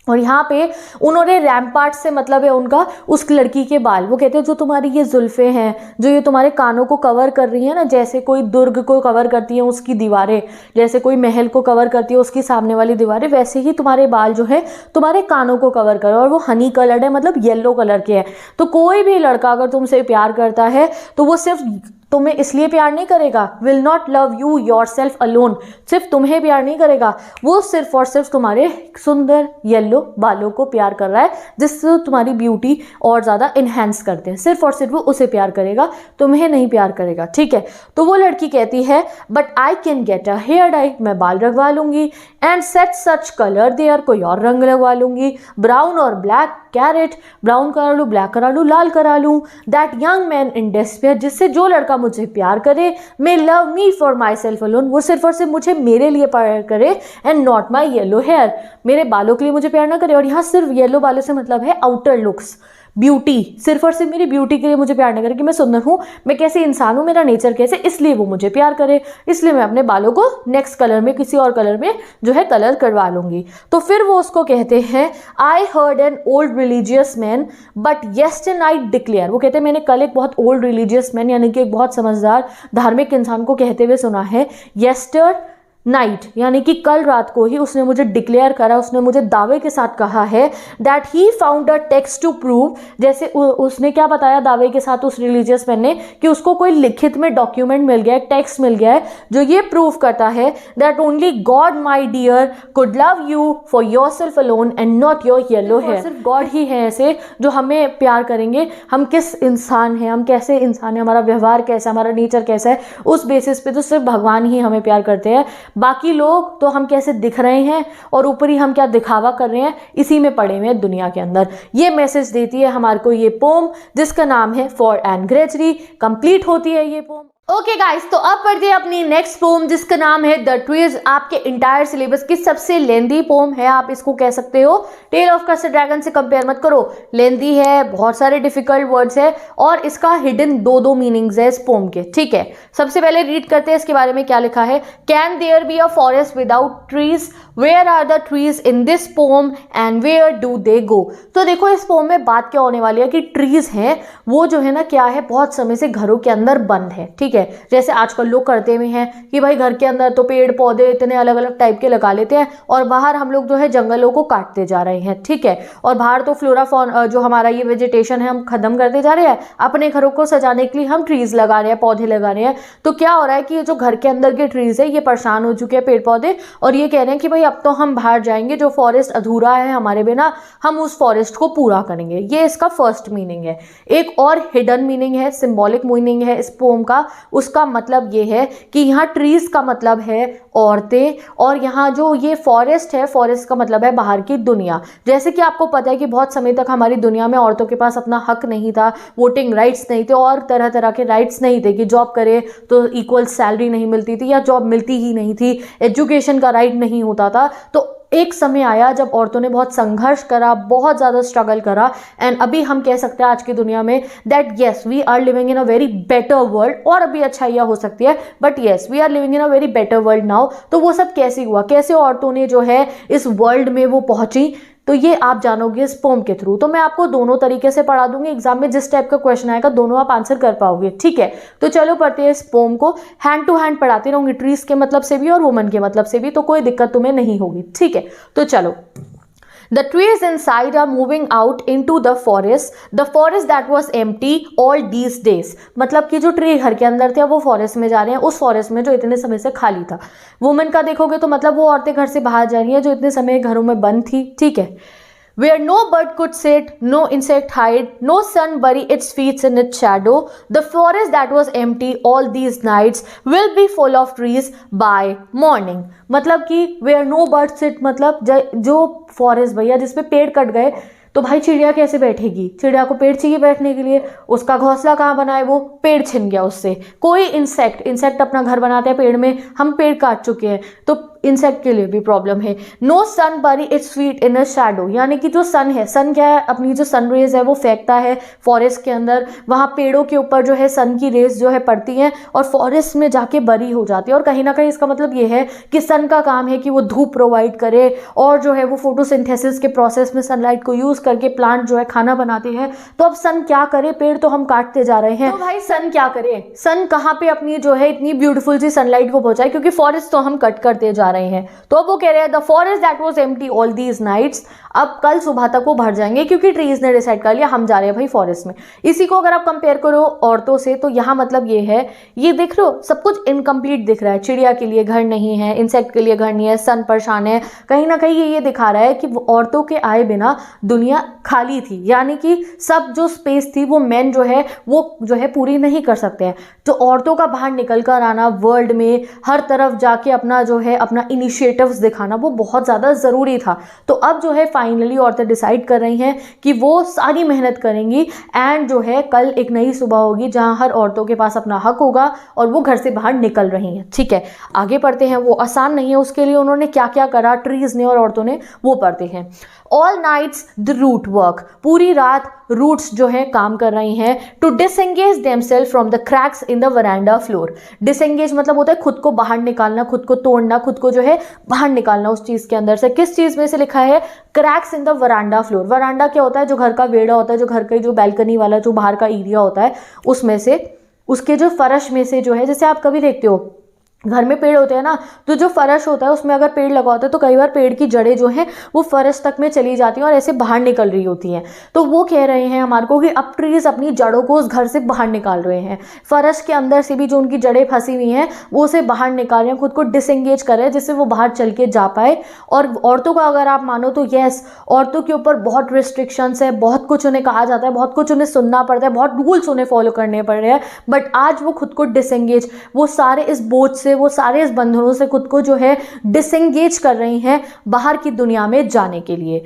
और यहाँ पे उन्होंने रैम्पार्ट से मतलब है उनका उस लड़की के बाल, वो कहते हैं जो तुम्हारी ये जुल्फे हैं, जो ये तुम्हारे कानों को कवर कर रही है ना, जैसे कोई दुर्ग को कवर करती है उसकी दीवारें, जैसे कोई महल को कवर करती है उसकी सामने वाली दीवारें, वैसे ही तुम्हारे बाल जो है तुम्हारे कानों को कवर करो, और वो हनी कलर्ड है मतलब येलो कलर के है। तो कोई भी लड़का अगर तुमसे प्यार करता है तो वो सिर्फ तुम्हें इसलिए प्यार नहीं करेगा, will not love you your self alone, सिर्फ तुम्हें प्यार नहीं करेगा, वो सिर्फ और सिर्फ तुम्हारे सुंदर येलो बालों को प्यार कर रहा है, जिससे तुम्हारी ब्यूटी और ज़्यादा इन्हेंस करते हैं, सिर्फ और सिर्फ वो उसे प्यार करेगा, तुम्हें नहीं प्यार करेगा, ठीक है। तो वो लड़की कहती है but I can get a hair dye, मैं बाल रंगवा लूंगी, and set such colour there, कोई और रंग लगवा लूंगी, ब्राउन और ब्लैक कैरेट, ब्राउन करा लूँ, ब्लैक करा लूँ, लाल करा लूँ, that young man in despair, जिससे जो लड़का मुझे प्यार करे, may love me for my self alone, वो सिर्फ और सिर्फ मुझे मेरे लिए प्यार करे, and not my yellow hair, मेरे बालों के लिए मुझे प्यार ना करे। और यहाँ सिर्फ येलो बालों से मतलब है आउटर लुक्स, ब्यूटी, सिर्फ और सिर्फ मेरी ब्यूटी के लिए मुझे प्यार ना करे कि मैं सुंदर हूँ, मैं कैसे इंसान हूँ, मेरा नेचर कैसे, इसलिए वो मुझे प्यार करे, इसलिए मैं अपने बालों को नेक्स्ट कलर में किसी और कलर में जो है कलर करवा लूंगी। तो फिर वो उसको कहते हैं I heard an old religious man but yesternight declare, वो कहते हैं मैंने कल एक बहुत ओल्ड रिलीजियस मैन यानी कि एक बहुत समझदार धार्मिक इंसान को कहते हुए सुना है, येस्टर नाइट यानी कि कल रात को ही उसने मुझे डिक्लेयर करा, उसने मुझे दावे के साथ कहा है that he found a text to prove, जैसे उसने क्या बताया दावे के साथ उस रिलीजियस मैन ने कि उसको कोई लिखित में डॉक्यूमेंट मिल गया है, टेक्स्ट मिल गया है जो ये प्रूव करता है that only God my dear could love you for your self alone and not your yellow hair, सिर्फ गॉड ही है ऐसे जो हमें प्यार करेंगे, हम किस इंसान हैं, हम कैसे इंसान हैं, हमारा व्यवहार कैसा है, हमारा नेचर कैसा है, उस बेसिस पे तो सिर्फ भगवान ही हमें प्यार करते हैं, बाकी लोग तो हम कैसे दिख रहे हैं और ऊपरी हम क्या दिखावा कर रहे हैं इसी में पड़े हुए हैं दुनिया के अंदर। ये मैसेज देती है हमारे को ये पोम जिसका नाम है फॉर एन ग्रेचरी। कंप्लीट होती है ये पोम। ओके गाइस, तो अब पढ़ते हैं अपनी नेक्स्ट पोम जिसका नाम है द ट्रीज। आपके इंटायर सिलेबस की सबसे लेंदी पोम है, आप इसको कह सकते हो। टेल ऑफ कस्टर्ड ड्रैगन से कंपेयर मत करो, लेंदी है, बहुत सारे डिफिकल्ट वर्ड्स है और इसका हिडन दो मीनिंग्स है इस पोम के, ठीक है। सबसे पहले रीड करते हैं इसके बारे में क्या लिखा है। Can there be a forest without trees, where are the trees in this poem and where do they go. तो देखो इस पोम में बात क्या होने वाली है कि ट्रीज हैं वो जो है ना क्या है, बहुत समय से घरों के अंदर बंद है, ठीक है। जैसे आजकल लोग करते हुए हैं कि भाई घर के अंदर तो पेड़ पौधे इतने अलग अलग टाइप के लगा लेते हैं और बाहर हम लोग जो है जंगलों को काटते जा रहे हैं, ठीक है। और बाहर तो फ्लोरा फॉन जो हमारा ये वेजिटेशन है हम खत्म करते जा रहे हैं, अपने घरों को सजाने के लिए हम ट्रीज लगा रहे हैं, पौधे लगा रहे हैं। तो क्या हो रहा है कि ये जो घर के अंदर के ट्रीज है ये परेशान हो चुके हैं पेड़ पौधे, और ये कह रहे हैं कि भाई अब तो हम बाहर जाएंगे, जो फॉरेस्ट अधूरा है हमारे बिना हम उस फॉरेस्ट को पूरा करेंगे। ये इसका फर्स्ट मीनिंग है। एक और हिडन मीनिंग है, सिंबॉलिक मीनिंग है इस पोम का। उसका मतलब ये है कि यहाँ ट्रीज का मतलब है औरतें, और यहाँ जो ये फॉरेस्ट है, फॉरेस्ट का मतलब है बाहर की दुनिया। जैसे कि आपको पता है कि बहुत समय तक हमारी दुनिया में औरतों के पास अपना हक नहीं था, वोटिंग राइट्स नहीं थे और तरह तरह के राइट्स नहीं थे कि जॉब करे तो इक्वल सैलरी नहीं मिलती थी या जॉब मिलती ही नहीं थी, एजुकेशन का राइट नहीं होता था। तो एक समय आया जब औरतों ने बहुत संघर्ष करा, बहुत ज़्यादा स्ट्रगल करा, एंड अभी हम कह सकते हैं आज की दुनिया में that yes we are living in a very better world. और अभी अच्छाइयाँ हो सकती है but yes we are living in a very better world now. तो वो सब कैसे हुआ, कैसे औरतों ने जो है इस वर्ल्ड में वो पहुंची, तो ये आप जानोगे इस पोम के थ्रू। तो मैं आपको दोनों तरीके से पढ़ा दूंगी, एग्जाम में जिस टाइप का क्वेश्चन आएगा दोनों आप आंसर कर पाओगे, ठीक है। तो चलो पढ़ते हैं इस पोम को, हैंड टू हैंड पढ़ाती रहूंगी, ट्रीज के मतलब से भी और वुमन के मतलब से भी, तो कोई दिक्कत तुम्हें नहीं होगी, ठीक है। तो चलो। The trees inside are moving out into the forest that was empty all these days। मतलब कि जो ट्री घर के अंदर थे वो फॉरेस्ट में जा रहे हैं, उस फॉरेस्ट में जो इतने समय से खाली था। वुमेन का देखोगे तो मतलब वो औरतें घर से बाहर जा रही हैं जो इतने समय घरों में बंद थी, ठीक है। Where no bird could sit, no insect hide, no sun bury its feet in its shadow, the forest that was empty all these nights will be full of trees by morning। मतलब कि where no bird sit मतलब जो forest भैया जिसपे पेड़ cut गए तो भाई चिड़िया कैसे बैठेगी, चिड़िया को पेड़ चाहिए बैठने के लिए, उसका घोंसला कहाँ बनाए, वो पेड़ छिन गया उससे। कोई इंसेक्ट अपना घर बनाते हैं पेड़ में, हम पेड़ काट चुके हैं तो इंसेक्ट के लिए भी प्रॉब्लम है। नो सन बरी its feet in a shadow, यानी कि जो सन है, सन क्या है, अपनी जो सन रेज है वो फेंकता है फॉरेस्ट के अंदर, वहाँ पेड़ों के ऊपर जो है सन की रेज जो है पड़ती हैं और फॉरेस्ट में जाके बरी हो जाती है। और कहीं ना कहीं इसका मतलब ये है कि सन का काम है कि वो धूप प्रोवाइड करे और जो है वो फोटोसिंथेसिस के प्रोसेस में सनलाइट को यूज करके प्लांट जो है खाना बनाते हैं। तो अब सन क्या करे, पेड़ तो हम काटते जा रहे हैं, तो भाई सन क्या करे, सन कहाँ पे अपनी जो है इतनी ब्यूटीफुल सी सनलाइट को पहुंचाए, क्योंकि फॉरेस्ट तो हम कट करते जा रहे हैं। तो अब वो कह रहे हैं the forest that was empty all these nights, अब कल सुबह तक वो भर जाएंगे क्योंकि ट्रीज ने डिसाइड कर लिया हम जा रहे हैं भाई फॉरेस्ट में। इसी को अगर आप कंपेयर करो औरतों से तो यहाँ मतलब ये है, ये देख रहे हो सब कुछ इनकम्प्लीट दिख रहा है, चिड़िया के लिए घर नहीं है, इंसेक्ट के लिए घर नहीं है, सन परेशान है, कहीं ना कहीं ये दिखा रहा है कि औरतों के आए बिना दुनिया खाली थी, यानी कि सब जो स्पेस थी वो मैन जो है वो जो है पूरी नहीं कर सकते हैं। तो औरतों का बाहर निकल कर आना, वर्ल्ड में हर तरफ जाके अपना जो है अपना इनिशिएटिव्स दिखाना वो बहुत ज़्यादा ज़रूरी था। तो अब जो है फाइनली औरतें डिसाइड कर रही हैं कि वो सारी मेहनत करेंगी एंड जो है कल एक नई सुबह होगी जहां हर औरतों के पास अपना हक होगा और वो घर से बाहर निकल रही हैं। ठीक है, आगे पढ़ते हैं। वो आसान नहीं है, उसके लिए उन्होंने क्या क्या करा ट्रीज ने और औरतों ने, वो पढ़ते हैं। All nights the root work, पूरी रात रूट्स जो है काम कर रही हैं to disengage themselves from the cracks in the veranda floor. Disengage मतलब होता है खुद को बाहर निकालना, खुद को तोड़ना, खुद को जो है बाहर निकालना उस चीज के अंदर से। किस चीज में से लिखा है? Cracks in the veranda floor. Veranda क्या होता है? जो घर का वेड़ा होता है, जो घर के जो बैल्कनी वाला जो बाहर का एरिया होता है उसमें से, उसके जो फर्श में से जो है, जैसे आप कभी देखते हो घर में पेड़ होते हैं ना, तो जो फर्श होता है उसमें अगर पेड़ लगा होता है तो कई बार पेड़ की जड़ें जो हैं वो फर्श तक में चली जाती हैं और ऐसे बाहर निकल रही होती हैं। तो वो कह रहे हैं हमारे को कि अब ट्रीज अपनी जड़ों को उस घर से बाहर निकाल रहे हैं, फर्श के अंदर से भी जो उनकी जड़ें फंसी हुई हैं वो उसे बाहर निकाल रहे हैं, खुद को डिसएंगेज कर रहे हैं जिससे वो बाहर चल के जा पाए। और औरतों का अगर आप मानो तो यस, औरतों के ऊपर बहुत रिस्ट्रिक्शंस है, बहुत कुछ उन्हें कहा जाता है, बहुत कुछ उन्हें सुनना पड़ता है, बहुत रूल्स उन्हें फॉलो करने पड़ रहे हैं, बट आज वो खुद को डिसएंगेज, वो सारे इस बोझ से, वो सारे इस बंधनों से खुद को जो है डिसएंगेज कर रही हैं बाहर की दुनिया में जाने के लिए।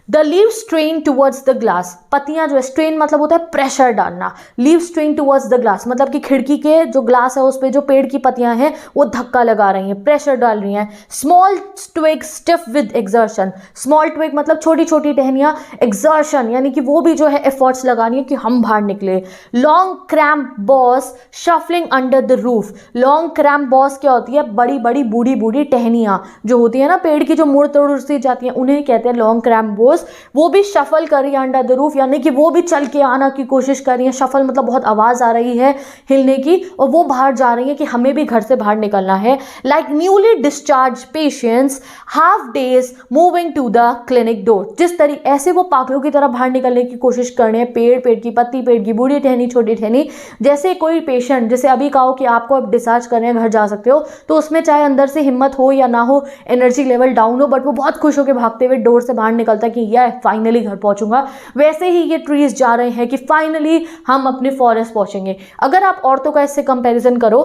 The leave strain towards the glass, पत्तियां जो है, स्ट्रेन मतलब होता है प्रेशर डालना, leave strain towards the glass मतलब कि खिड़की के जो ग्लास है उस पे जो पेड़ की पत्तियां हैं वो धक्का लगा रही हैं, प्रेशर डाल रही हैं। Small twig stiff with exertion, small twig मतलब छोटी छोटी टहनियां, एक्सर्शन यानी कि वो भी जो है एफर्ट्स लगा रही है कि हम बाहर निकले। Long cramp boss shuffling under the roof, long cramp boss क्या होती है? बड़ी बड़ी बूढ़ी बूढ़ी टहनियां जो होती है ना पेड़ की, जो मुड़ तोड़ सी जाती हैं, उन्हें कहते हैं लॉन्ग क्रैम्प बॉस। वो भी शफल कर रही है अंडर द रूफ, यानी कि वो भी चल के आना की कोशिश कर रही है। शफल मतलब बहुत आवाज आ रही है हिलने की, और वो बाहर जा रही है कि हमें भी घर से बाहर निकलना है। Like newly discharge patients half dazed moving to the clinic door, जिस तरीके ऐसे वो पागलों की तरह बाहर निकलने की कोशिश कर रहे हैं, पेड़, पेड़ की पत्ती, पेड़ की बूढ़ी टहनी, छोटी टहनी, जैसे कोई पेशेंट, जैसे अभी कहो कि आपको अब डिस्चार्ज कर रहे हैं, घर जा सकते हो, तो उसमें चाहे अंदर से हिम्मत हो या ना हो, एनर्जी लेवल डाउन हो, बट वो बहुत खुश होकर भागते हुए डोर से बाहर निकलता है कि यार फाइनली घर पहुंचूंगा। वैसे ही ये ट्रीज जा रहे हैं कि फाइनली हम अपने फॉरेस्ट पहुंचेंगे। अगर आप औरतों का इससे कंपैरिजन करो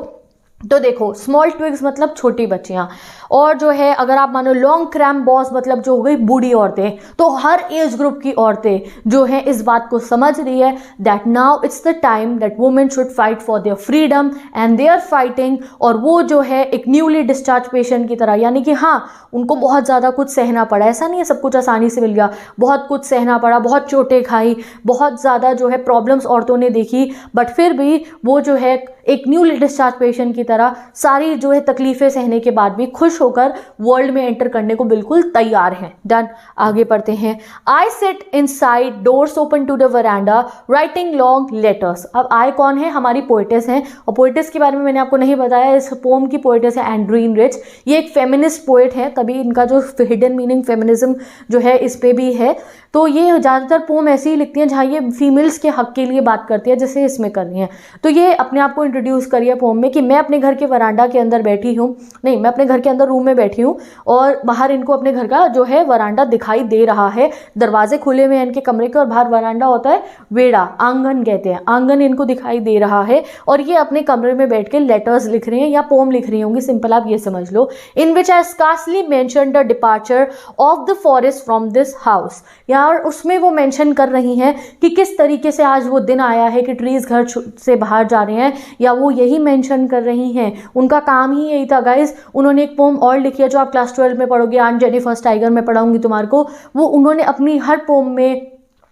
तो देखो, स्मॉल ट्विग्स मतलब छोटी बच्चियां, और जो है अगर आप मानो लॉन्ग क्रैम्प बॉस मतलब जो हो गई बूढ़ी औरतें। तो हर एज ग्रुप की औरतें जो है इस बात को समझ रही है that now it's the time that women should fight for their freedom and they are fighting. और वो जो है एक न्यूली डिस्चार्ज पेशेंट की तरह, यानी कि हाँ उनको बहुत ज़्यादा कुछ सहना पड़ा, ऐसा नहीं है सब कुछ आसानी से मिल गया, बहुत कुछ सहना पड़ा, बहुत चोटें खाई, बहुत ज़्यादा जो है प्रॉब्लम्स औरतों ने देखी, बट फिर भी वो जो है एक न्यूली डिस्चार्ज पेशेंट की तरह सारी जो है तकलीफें सहने के बाद भी खुश होकर वर्ल्ड में एंटर करने को बिल्कुल तैयार हैं। डन, आगे पढ़ते हैं। I sit inside, doors open to the veranda, writing long letters. अब आई कौन है? हमारी पोएटेस हैं, और पोएटेस के बारे में मैंने आपको नहीं बताया, इस पोम की पोएटेस है एंड्रीन रिच। ये एक फेमिनिस्ट पोएट है, तभी इनका जो हिडन मीनिंग फेमिनिज्म जो है इस पे भी है। तो ये ज़्यादातर पोम ऐसी ही लिखती हैं जहाँ ये फीमेल्स के हक के लिए बात करती है, जैसे इसमें कर रही हैं। तो ये अपने आप को इंट्रोड्यूस करिए पोम में कि मैं अपने घर के वरांडा के अंदर बैठी हूँ, नहीं मैं अपने घर के अंदर रूम में बैठी हूँ और बाहर इनको अपने घर का जो है वरांडा दिखाई दे रहा है, दरवाजे खुले हुए हैं इनके कमरे के और बाहर वरांडा होता है, वेड़ा, आंगन कहते हैं, आंगन इनको दिखाई दे रहा है, और ये अपने कमरे में बैठ के लेटर्स लिख रही हैं या पोम लिख रही होंगी, सिंपल आप ये समझ लो। In which I scarcely mention the departure of the forest from this house. यार उसमें वो मेंशन कर रही हैं कि किस तरीके से आज वो दिन आया है कि ट्रीज घर से बाहर जा रहे हैं, या वो यही मेंशन कर रही हैं, उनका काम ही यही था गाइस। उन्होंने एक पोम और लिखी है जो आप क्लास 12 में पढ़ोगे, आंट जेनिफर टाइगर में पढ़ाऊंगी तुम्हारे को। वो उन्होंने अपनी हर पोम में,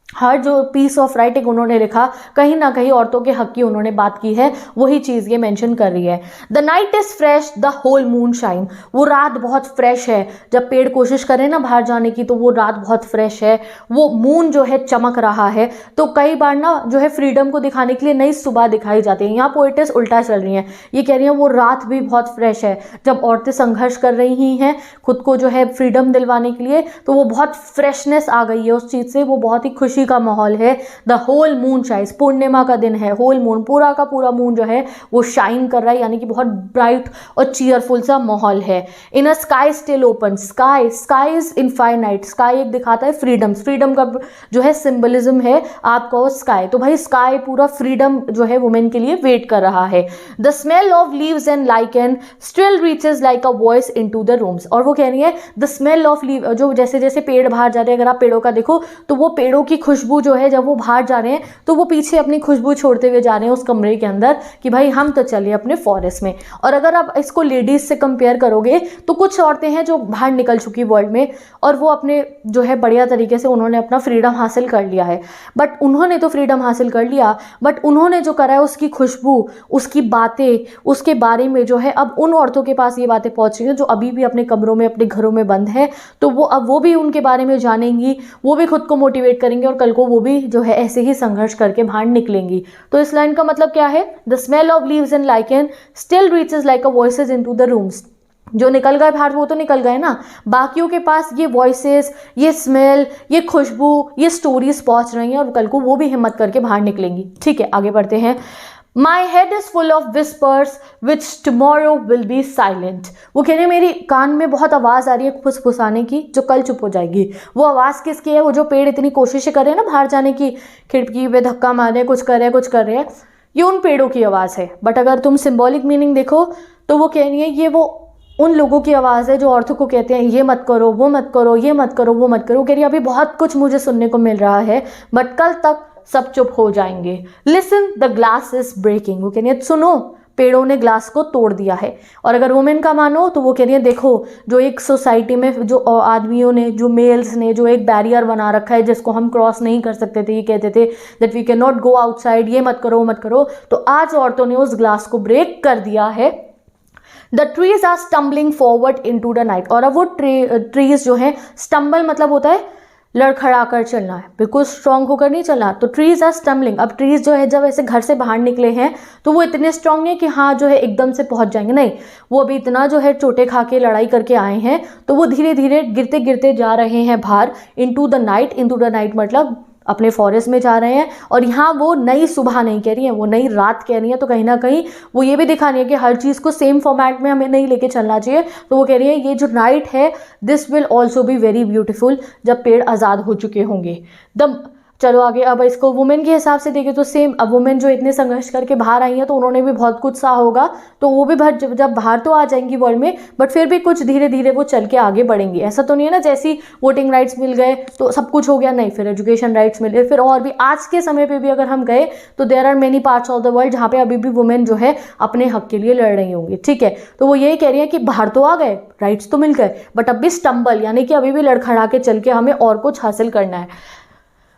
हर जो पीस ऑफ राइटिंग उन्होंने लिखा, कहीं ना कहीं औरतों के हक की उन्होंने बात की है, वही चीज़ ये मेंशन कर रही है। The night is fresh the whole moon shine, वो रात बहुत फ्रेश है। जब पेड़ कोशिश करें ना बाहर जाने की तो वो रात बहुत फ्रेश है, वो मून जो है चमक रहा है। तो कई बार ना जो है फ्रीडम को दिखाने के लिए नई सुबह दिखाई जाती है। यहाँ पोएटिस उल्टा चल रही हैं, ये कह रही हैं वो रात भी बहुत फ्रेश है। जब औरतें संघर्ष कर रही हैं खुद को जो है फ्रीडम दिलवाने के लिए, तो वो बहुत फ्रेशनेस आ गई है उस चीज़ से, वो बहुत ही खुशी का माहौल है। द होल मून शाइन्स, पूर्णिमा का दिन है, होल मून, पूरा का पूरा मून जो है वो शाइन कर रहा है, यानी कि बहुत ब्राइट और चीयरफुल सा माहौल है। In a sky still open, sky, sky is infinite, sky एक दिखाता है फ्रीडम, फ्रीडम का जो है सिंबलिज्म है आपको स्काई। तो भाई स्काई पूरा फ्रीडम जो है वुमेन के लिए वेट कर रहा है। The smell of leaves and lichen still reaches like a voice into the rooms, और वो कह रही है द स्मेल ऑफ लीव, जो जैसे जैसे पेड़ बाहर जा रहे हैं, अगर आप पेड़ों का देखो तो वो पेड़ों की खुशबू जो है जब वो बाहर जा रहे हैं तो वो पीछे अपनी खुशबू छोड़ते हुए जा रहे हैं उस कमरे के अंदर कि भाई हम तो चले अपने फॉरेस्ट में। और अगर आप इसको लेडीज से कंपेयर करोगे तो कुछ औरतें हैं जो बाहर निकल चुकी वर्ल्ड में और वो अपने जो है बढ़िया तरीके से उन्होंने अपना फ्रीडम हासिल कर लिया है। बट उन्होंने तो फ्रीडम हासिल कर लिया, बट उन्होंने जो करा है उसकी खुशबू, उसकी बातें, उसके बारे में जो है अब उन औरतों के पास ये बातें पहुंच रही हैं जो अभी भी अपने कमरों में, अपने घरों में बंद है। तो वो अब वो भी उनके बारे में जानेंगी, वो भी खुद को मोटिवेट करेंगे और कल को वो भी जो है ऐसे ही संघर्ष करके बाहर निकलेंगी। तो इस लाइन का मतलब क्या है? The smell of leaves and lichen still reaches like a voices into the rooms. जो निकल गए बाहर वो तो निकल गए ना, बाकियों के पास ये वॉइसेस, ये स्मेल, ये खुशबू, ये स्टोरीज पहुंच रही हैं और कल को वो भी हिम्मत करके बाहर निकलेंगी। ठीक है, आगे बढ़ते हैं। My head is full of whispers which tomorrow will be silent. वो कह रहे हैं मेरी कान में बहुत आवाज़ आ रही है फुसफुसाने की जो कल चुप हो जाएगी। वो आवाज़ किसकी है? वो जो पेड़ इतनी कोशिशें कर रहे हैं ना बाहर जाने की, खिड़की पे धक्का मार रहे हैं, कुछ कर रहे हैं, ये उन पेड़ों की आवाज़ है। बट अगर तुम सिंबॉलिक मीनिंग देखो तो वो कह रही है ये वो उन लोगों की आवाज़ है जो औरतों को कहते हैं ये मत करो, वो मत करो, ये मत करो, वो मत करो। वो कह रही है अभी बहुत कुछ मुझे सुनने को मिल रहा है बट कल तक सब चुप हो जाएंगे। Listen the glass is breaking, वो कह रही है सुनो पेड़ों ने ग्लास को तोड़ दिया है। और अगर वुमेन का मानो तो वो कह रही है देखो जो एक सोसाइटी में जो आदमियों ने, जो मेल्स ने जो एक बैरियर बना रखा है जिसको हम क्रॉस नहीं कर सकते थे, ये कहते थे that we can not go outside, ये मत करो, वो मत करो, तो आज औरतों ने उस ग्लास को ब्रेक कर दिया है। The trees are stumbling forward in to the night, और अब वो ट्रीज जो है, स्टम्बल मतलब होता है लड़खड़ा कर चलना है, बिल्कुल स्ट्रांग होकर नहीं चलना। तो ट्रीज आर स्टम्बलिंग, अब ट्रीज जो है जब ऐसे घर से बाहर निकले हैं तो वो इतने स्ट्रांग नहीं कि हाँ जो है एकदम से पहुंच जाएंगे, नहीं, वो अभी इतना जो है चोटे खा के लड़ाई करके आए हैं, तो वो धीरे धीरे गिरते गिरते जा रहे हैं बाहर into the night. Into the night मतलब अपने फॉरेस्ट में जा रहे हैं। और यहाँ वो नई सुबह नहीं कह रही है, वो नई रात कह रही है। तो कहीं ना कहीं वो ये भी दिखा रही है कि हर चीज़ को सेम फॉर्मेट में हमें नहीं लेके चलना चाहिए। तो वो कह रही है ये जो नाइट है this will also be very beautiful, जब पेड़ आज़ाद हो चुके होंगे। चलो आगे, अब इसको वुमेन के हिसाब से देखें तो सेम, अब वुमेन जो इतने संघर्ष करके बाहर आई हैं तो उन्होंने भी बहुत कुछ सहा होगा, तो वो भी जब बाहर तो आ जाएंगी वर्ल्ड में, बट फिर भी कुछ धीरे धीरे वो चल के आगे बढ़ेंगी। ऐसा तो नहीं है ना जैसी वोटिंग राइट्स मिल गए तो सब कुछ हो गया, नहीं, फिर एजुकेशन राइट्स मिले, फिर और भी आज के समय पे भी अगर हम गए तो there are many parts of the world जहाँ पे अभी भी वुमेन जो है अपने हक के लिए लड़ रही होंगी। ठीक है, तो वो यही कह रही है कि बाहर तो आ गए, राइट्स तो मिल गए, बट अब भी स्टम्बल यानी कि अभी भी लड़खड़ा के चल के हमें और कुछ हासिल करना है।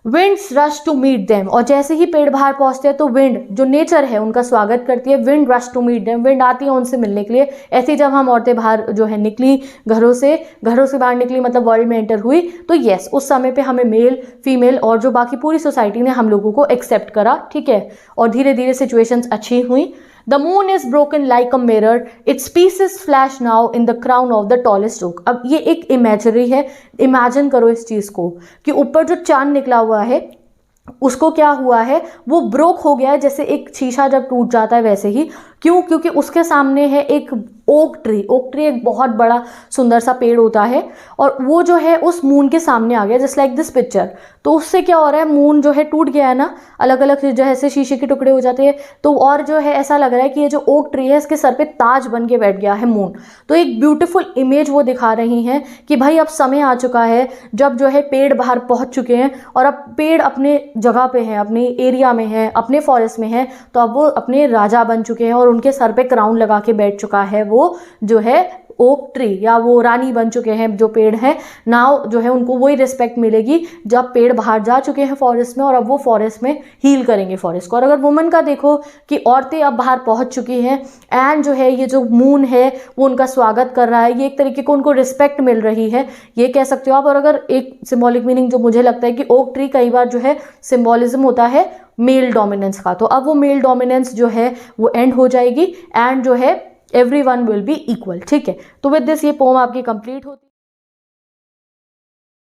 Winds rush to meet them, और जैसे ही पेड़ बाहर पहुंचते हैं तो विंड जो नेचर है उनका स्वागत करती है। Wind rush to meet them, wind आती है उनसे मिलने के लिए। ऐसे ही जब हम औरतें बाहर जो है निकली, घरों से बाहर निकली, मतलब वर्ल्ड में एंटर हुई, तो यस उस समय पे हमें मेल, फीमेल और जो बाकी पूरी सोसाइटी ने हम लोगों को एक्सेप्ट करा। ठीक है, और धीरे धीरे सिचुएशंस अच्छी हुई। The moon is broken like a mirror, its pieces flash now in the crown of the tallest oak। अब ये एक इमेजरी है, इमेजिन करो इस चीज़ को कि ऊपर जो चांद निकला हुआ है उसको क्या हुआ है, वो ब्रोक हो गया है, जैसे एक शीशा जब टूट जाता है वैसे ही क्यों? क्योंकि उसके सामने है एक ओक ट्री। ओक ट्री एक बहुत बड़ा सुंदर सा पेड़ होता है और वो जो है उस मून के सामने आ गया, जस्ट लाइक दिस पिक्चर। तो उससे क्या हो रहा है, मून जो है टूट गया है ना, अलग अलग जो है ऐसे शीशे के टुकड़े हो जाते हैं। तो और जो है ऐसा लग रहा है कि ये जो ओक ट्री है इसके सर पे ताज बन के बैठ गया है मून। तो एक ब्यूटीफुल इमेज वो दिखा रही हैं कि भाई अब समय आ चुका है जब जो है पेड़ बाहर पहुंच चुके हैं और अब पेड़ अपने जगह पे हैं, अपने एरिया में है, अपने फॉरेस्ट में है। तो अब वो अपने राजा बन चुके हैं और उनके सर पे क्राउन लगा के बैठ चुका है वो जो है ओक ट्री, या वो रानी बन चुके हैं जो पेड़ हैं। नाउ जो है उनको वही रिस्पेक्ट मिलेगी जब पेड़ बाहर जा चुके हैं फॉरेस्ट में और अब वो फॉरेस्ट में हील करेंगे फॉरेस्ट को। और अगर वुमेन का देखो कि औरतें अब बाहर पहुंच चुकी हैं एंड जो है ये जो मून है वो उनका स्वागत कर रहा है, ये एक तरीके को उनको रिस्पेक्ट मिल रही है, ये कह सकते हो आप। और अगर एक सिंबॉलिक मीनिंग जो मुझे लगता है कि ओक ट्री कई बार जो है सिंबॉलिज्म होता है मेल डोमिनेंस का, तो अब वो मेल डोमिनेंस जो है वो एंड हो जाएगी एंड जो है एवरीवन विल बी इक्वल। ठीक है, तो विद दिस ये पोम आपकी कंप्लीट होती है।